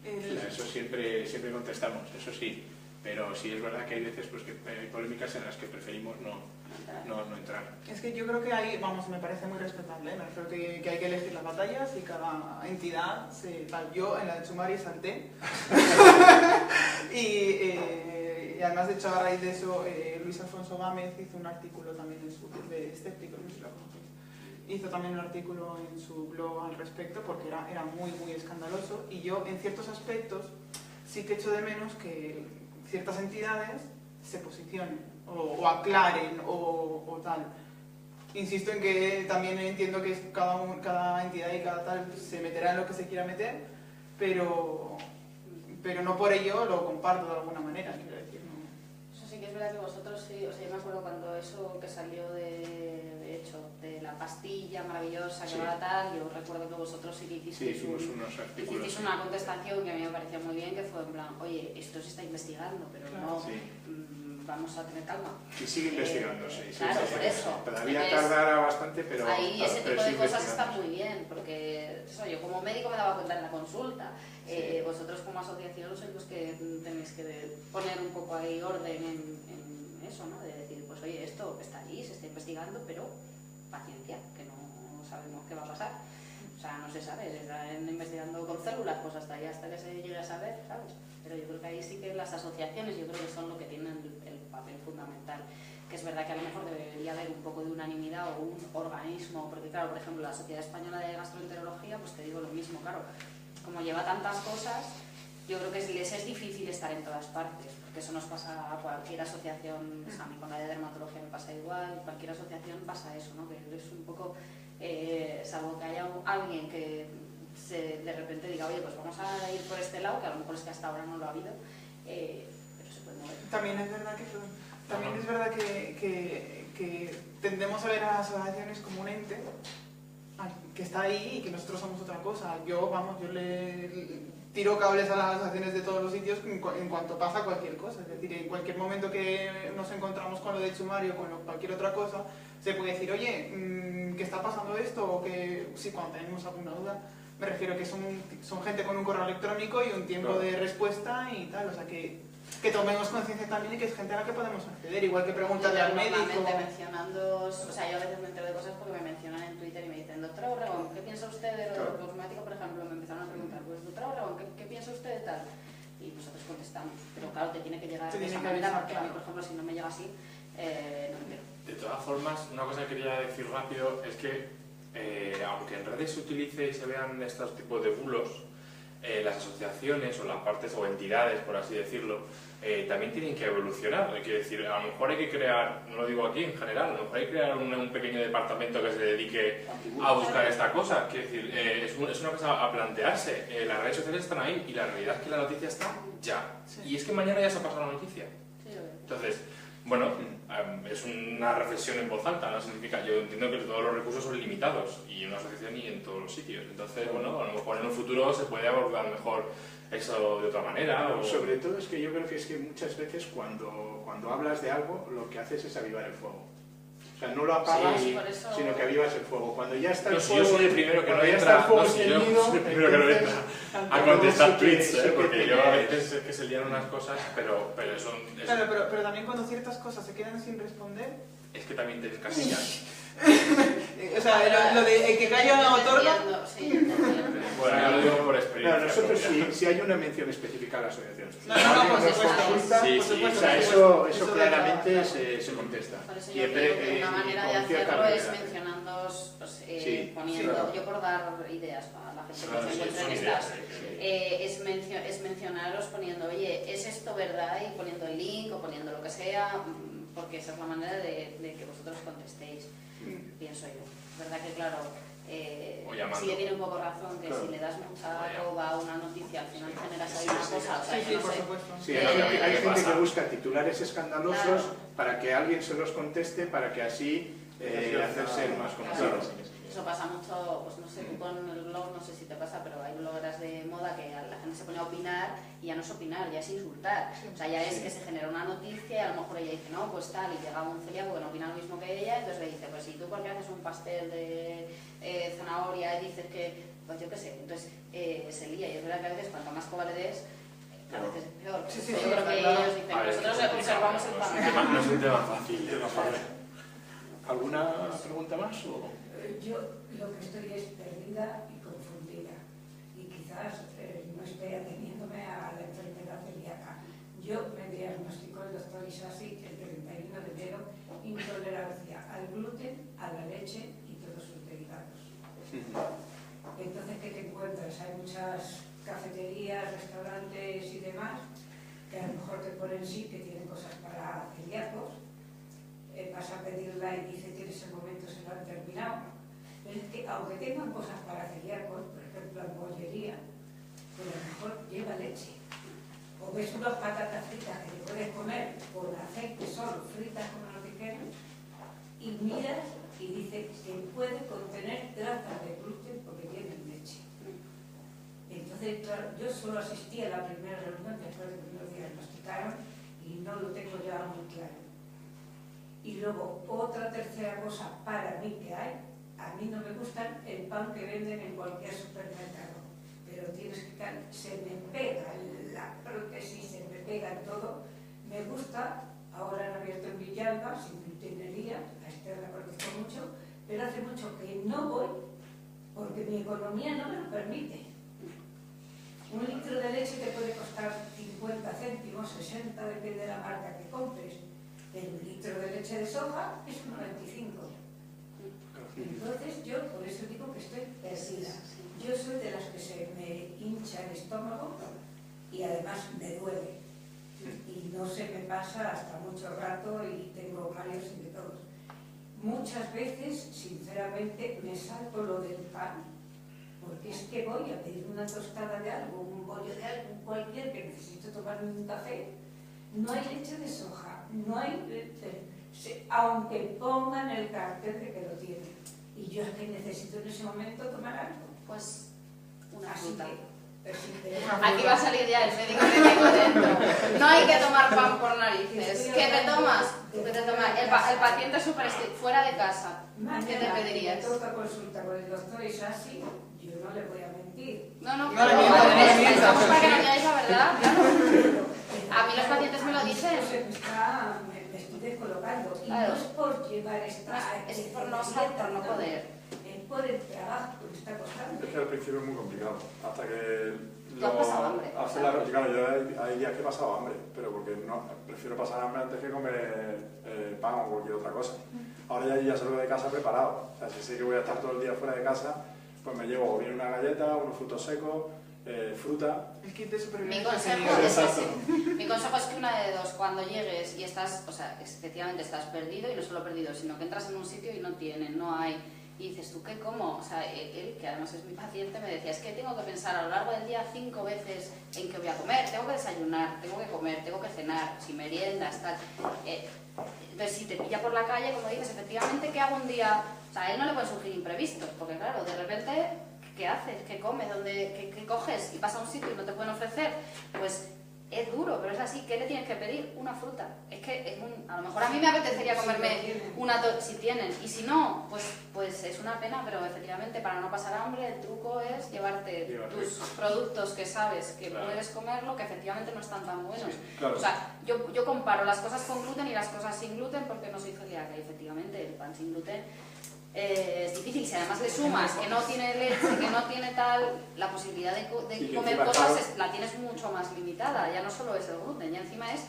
Eso siempre contestamos, eso sí. Pero sí es verdad que hay veces pues, que hay polémicas en las que preferimos no entrar.
Es que yo creo que ahí, vamos, me parece muy respetable, me creo que hay que elegir las batallas y cada entidad tal. Yo en la de Chumario salté y además, de hecho, a raíz de eso, Luis Alfonso Gámez hizo un artículo también en su blog de Escéptico, no sé si lo conocéis. Hizo también un artículo en su blog al respecto porque era muy, muy escandaloso, y yo en ciertos aspectos sí que echo de menos que ciertas entidades se posicionen o aclaren o tal. Insisto en que también entiendo que cada entidad y cada tal se meterá en lo que se quiera meter, pero no por ello lo comparto de alguna manera, quiero decir. ¿No?
Eso sí que es verdad que vosotros sí, o sea, yo me acuerdo cuando eso que salió de hecho, de la pastilla maravillosa que va tal, yo recuerdo que vosotros sí que hicisteis una contestación que a mí me parecía muy bien, que fue en plan, oye, esto se está investigando, pero claro, vamos a tener calma.
Y sigue investigándose.
Claro, por eso.
Todavía tardará bastante, pero...
Ahí ese tipo de cosas están muy bien, porque eso, yo como médico me daba cuenta en la consulta. Vosotros como asociación sois los que tenéis que poner un poco ahí orden en eso, ¿no? De decir, pues oye, esto está allí, se está investigando, pero paciencia, que no sabemos qué va a pasar. O sea, no se sabe, están investigando con células, pues hasta ahí, hasta que se llegue a saber, ¿sabes? Pero yo creo que ahí sí que las asociaciones, yo creo que son lo que tienen el papel fundamental. Que es verdad que a lo mejor debería haber un poco de unanimidad o un organismo, porque claro, por ejemplo, la Sociedad Española de Gastroenterología, pues te digo lo mismo, claro, como lleva tantas cosas, yo creo que les es difícil estar en todas partes, porque eso nos pasa a cualquier asociación, pues a mí con la de dermatología me pasa igual, cualquier asociación pasa eso, ¿no? Que es un poco, salvo que haya alguien que de repente diga, oye, pues vamos a ir por este lado, que a lo mejor es que hasta ahora no lo ha habido, pero se puede mover.
También es verdad que tendemos a ver a las asociaciones como un ente que está ahí y que nosotros somos otra cosa. Yo le tiro cables a las asociaciones de todos los sitios en cuanto pasa cualquier cosa. Es decir, en cualquier momento que nos encontramos con lo de Chumario o con cualquier otra cosa, se puede decir, oye, ¿qué está pasando esto? O que, sí, cuando tenemos alguna duda, me refiero que son gente con un correo electrónico y un tiempo de respuesta y tal, o sea que tomemos conciencia también y que es gente a la que podemos acceder, igual que preguntarle al médico.
Normalmente mencionando, o sea, yo a veces me entero de cosas porque me mencionan en Twitter y me dicen, doctora Obregón, ¿qué piensa usted de lo cosmético, por ejemplo? Me empezaron a preguntar, pues doctora Obregón, ¿qué piensa usted de tal? Y nosotros contestamos, pero claro, te tiene que llegar de esa manera, porque a mí, por ejemplo, si no me llega así, no me entero.
De todas formas, una cosa que quería decir rápido es que, aunque en redes se utilice y se vean estos tipos de bulos, las asociaciones o las partes o entidades, por así decirlo, también tienen que evolucionar. Quiero decir, a lo mejor hay que crear, no lo digo aquí en general, a lo mejor hay que crear un pequeño departamento que se dedique a buscar esta cosa. Quiero decir, es una cosa a plantearse. Las redes sociales están ahí y la realidad es que la noticia está ya.
Sí.
Y es que mañana ya se ha pasado la noticia.
Sí, lo veo.
Entonces, bueno, es una reflexión en voz alta, no significa, yo entiendo que todos los recursos son limitados y en una asociación y en todos los sitios, entonces, bueno, a lo mejor en un futuro se puede abordar mejor eso de otra manera. O...
Sobre todo es que yo creo que es que muchas veces cuando hablas de algo, lo que haces es avivar el fuego. O sea, no lo apagas,
Sí, por eso...
sino que avivas el fuego. Cuando ya está el
No,
fuego...
si yo soy el primero que no
ya está
entra,
el fuego
no, si yo
encendido,
soy el primero que no
entonces,
entra a contestar tweets,
sí que
porque yo a
tienes-
veces es que se lían unas cosas, pero eso
Claro, pero también cuando ciertas cosas se quedan sin responder,
es que también tienes casillas.
o sea, lo de que calla no otorga.
Sí, entiendo.
Bueno, yo lo digo por experiencia.
Claro, nosotros
propia.
si hay una mención específica a la asociación.
No, por
Alguien nos
supuesto.
consulta,
Sí,
Por
sí,
supuesto,
o sea,
por
eso
supuesto.
claramente se contesta.
Por eso
Y
yo creo que una manera de
con cierta
hacerlo es
brevedad.
mencionando, pues,
Sí,
poniendo,
claro.
yo por dar ideas a la gente
Claro,
que se
sí,
encuentre
son
en
ideas,
estas, es mencionaros poniendo, oye, ¿es esto verdad? Y poniendo el link o poniendo lo que sea, porque esa es la manera de que vosotros contestéis, pienso yo. Es verdad que, claro,
O llamando.
sí que tiene un poco razón que
Claro.
si le das mucha
Vaya.
arroba a una noticia, al final generas ahí
Sí,
una
sí,
cosa, o sea,
Sí,
yo
sí,
no
por
sé.
supuesto.
Sí, hay gente
pasa.
que busca titulares escandalosos
Claro.
para que alguien se los conteste, para que así hacerse el más conocido.
Eso pasa mucho, pues no sé, tú con el blog, no sé si te pasa, pero hay blogueras de moda que la gente se pone a opinar y ya no es opinar, ya es insultar. O sea, ya es que se genera una noticia y a lo mejor ella dice, no, pues tal, y llega un celíaco que no opina lo mismo que ella, entonces le dice, pues si tú porque haces un pastel de zanahoria y dices que, pues yo qué sé, entonces se lía y es verdad que a veces cuanto más coba le des, a veces es peor.
Sí, sí,
yo
sí,
creo que
claro.
ellos dicen,
A ver,
nosotros
es que
observamos el panorama.
no es un tema fácil.
¿Alguna pregunta más? O...
Yo lo que estoy es perdida y confundida y quizás no esté ateniéndome a la enfermedad celíaca. Yo me diagnosticó el doctor Isasi el 31 de enero intolerancia al gluten, a la leche y todos sus derivados. Entonces, ¿qué te encuentras? Hay muchas cafeterías, restaurantes y demás que a lo mejor te ponen sí que tienen cosas para celíacos. Vas a pedirla y dice tienes el momento, se lo han terminado. Pero es que aunque tengan cosas para celíacos, por ejemplo en bollería, pues a lo mejor lleva leche. O ves unas patatas fritas que te puedes comer con aceite solo, fritas como lo que quieras, y miras y dice que puede contener trazas de gluten porque tienen leche. Entonces, claro, yo solo asistí a la primera reunión después de que me lo diagnosticaron y no lo tengo ya muy claro. Y luego, otra tercera cosa para mí que hay, a mí no me gusta el pan que venden en cualquier supermercado, pero tienes que se me pega la prótesis, se me pega todo. Me gusta, ahora han abierto en Villalba, sin glutenería, a Esther la conozco mucho, pero hace mucho que no voy porque mi economía no me lo permite. Un litro de leche te puede costar 50 céntimos, 60, depende de la marca que compres, pero un litro de leche de soja es 1,25. Entonces yo por eso digo que estoy perdida. Yo soy de las que se me hincha el estómago y además me duele. Y no se me pasa hasta mucho rato y tengo varios y de todos. Muchas veces, sinceramente, me salto lo del pan, porque es que voy a pedir una tostada de algo, un bollo de algo, cualquier que necesito tomarme un café. No hay leche de soja, no hay leche, aunque pongan el cartel de que lo tienen. Y yo es que necesito en ese momento tomar algo.
Pues una
Así
fruta.
Aquí
va a salir ya el médico que tengo dentro. No hay que tomar pan por narices. ¿Qué te tomas? ¿Qué te tomas? El paciente súper fuera de casa. ¿Qué te pedirías?
Si me toca consulta con el doctor Isasi, yo no le voy a mentir.
No,
No le mientas.
estamos para que no digáis la verdad. A mí los pacientes me lo dicen.
Me estoy descolocando. Y
Claro.
no es por llevar esta...
Es por no poder.
Es por el trabajo que me está costando.
Es que al principio es muy complicado, hasta que
¿Tú has pasado hambre?
Claro, yo hay días que he pasado hambre, pero porque no, prefiero pasar hambre antes que comer pan o cualquier otra cosa. Ahora ya salgo de casa preparado, o sea, si sé que voy a estar todo el día fuera de casa, pues me llevo o bien una galleta, unos frutos secos, fruta.
El kit de
Mi
supervivencia.
consejo es ese. Mi consejo es que una de dos, cuando llegues y estás, o sea, efectivamente estás perdido, y no solo perdido, sino que entras en un sitio y no tienen, no hay, y dices, ¿tú qué como? O sea, él, que además es mi paciente, me decía, es que tengo que pensar a lo largo del día 5 veces en qué voy a comer, tengo que desayunar, tengo que comer, tengo que cenar, si meriendas, tal. Entonces, si te pilla por la calle, como dices, efectivamente, ¿qué hago un día? O sea, a él no le pueden surgir imprevistos, porque claro, de repente, ¿qué haces? ¿Qué comes? ¿Qué coges? Y vas a un sitio y no te pueden ofrecer, pues es duro, pero es así. ¿Qué le tienes que pedir? Una fruta. Es que a lo mejor a mí me apetecería comerme una si tienen, y si no, pues es una pena, pero efectivamente para no pasar hambre el truco es llevarte tus productos que sabes que puedes comerlo, que efectivamente no están tan buenos.
Sí, claro.
O sea, yo comparo las cosas con gluten y las cosas sin gluten porque no soy celíaca, y efectivamente el pan sin gluten es difícil. Si además le sumas que no tiene leche, que no tiene tal, la posibilidad de comer cosas la tienes mucho más limitada. Ya no solo es el gluten, ya encima es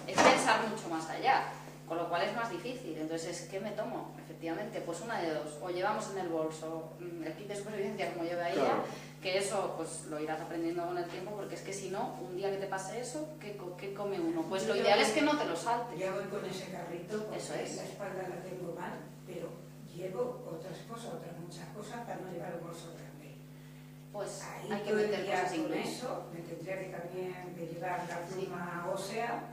pensar mucho más allá, con lo cual es más difícil. Entonces, ¿qué me tomo? Efectivamente, pues una de dos: o llevamos en el bolso el kit de supervivencia como lleva ella,
Claro.
que eso pues lo irás aprendiendo con el tiempo, porque es que si no, un día que te pase eso, ¿qué come uno? Pues lo ideal es que no te lo saltes.
Ya voy con ese carrito porque
Eso es.
la espalda la tengo mal, pero llevo otras muchas cosas para no llevar un bolso grande.
Pues
Ahí
hay que
todo el
meter
día
cosas
con
incluidas.
eso, me tendría que también de llevar la pluma ósea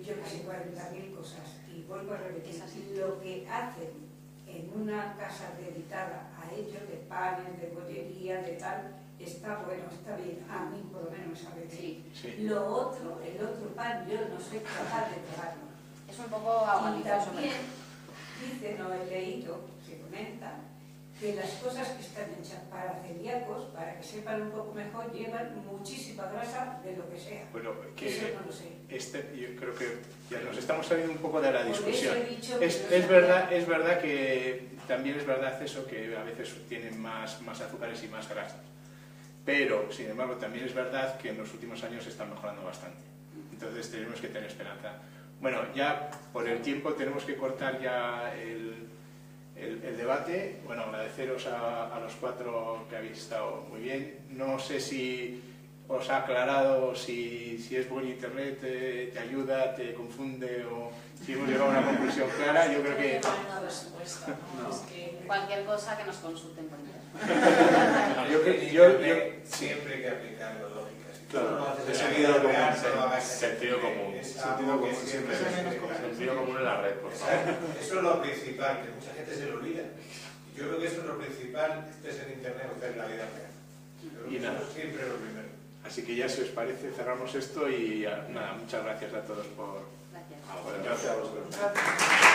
yo casi 40.000 cosas. Y vuelvo a repetir,
Es así.
lo que hacen en una casa dedicada a ello, de panes, de bollería, de tal, está bueno, está bien, a mí por lo menos me sabe bien.
Sí.
Lo otro, el otro pan, yo no soy capaz de tomarlo.
Es un poco
Y
aguatizoso.
también dicen, o he leído, se comenta, que las cosas que están hechas para celíacos, para que sepan un poco mejor, llevan muchísima grasa de lo que sea.
Bueno,
Eso no lo sé.
yo creo que ya nos estamos saliendo un poco de la
Por eso
discusión.
he dicho que
Es
no sabía.
verdad que también es verdad eso, que a veces tienen más azúcares y más grasas. Pero, sin embargo, también es verdad que en los últimos años se están mejorando bastante. Entonces tenemos que tener esperanza. Bueno, ya por el tiempo tenemos que cortar ya el debate. Bueno, agradeceros a los 4 que habéis estado muy bien. No sé si os ha aclarado si es buen internet, te ayuda, te confunde, o si hemos llegado a una conclusión clara. Yo creo que...
No hay una respuesta, ¿no? Es que...
Cualquier cosa que nos consulten por internet.
Siempre hay que aplicarlo, lógica. Si tú
Claro,
no haces
es
en la
sentido
vida
común,
real, no lo hagas en
sentido
internet.
común.
Es
Sentido
algo que
común,
siempre
siempre.
se debe hacer.
Sentido común en la red, por favor.
Eso es lo principal, que mucha gente se lo olvida. Yo creo que eso es lo principal, estés en internet o estés en la vida real. Yo creo
Y
que
nada.
eso es siempre lo primero.
Así que ya, si os parece, cerramos esto y nada, muchas gracias a todos por...
Gracias.
Gracias a vosotros.
Gracias.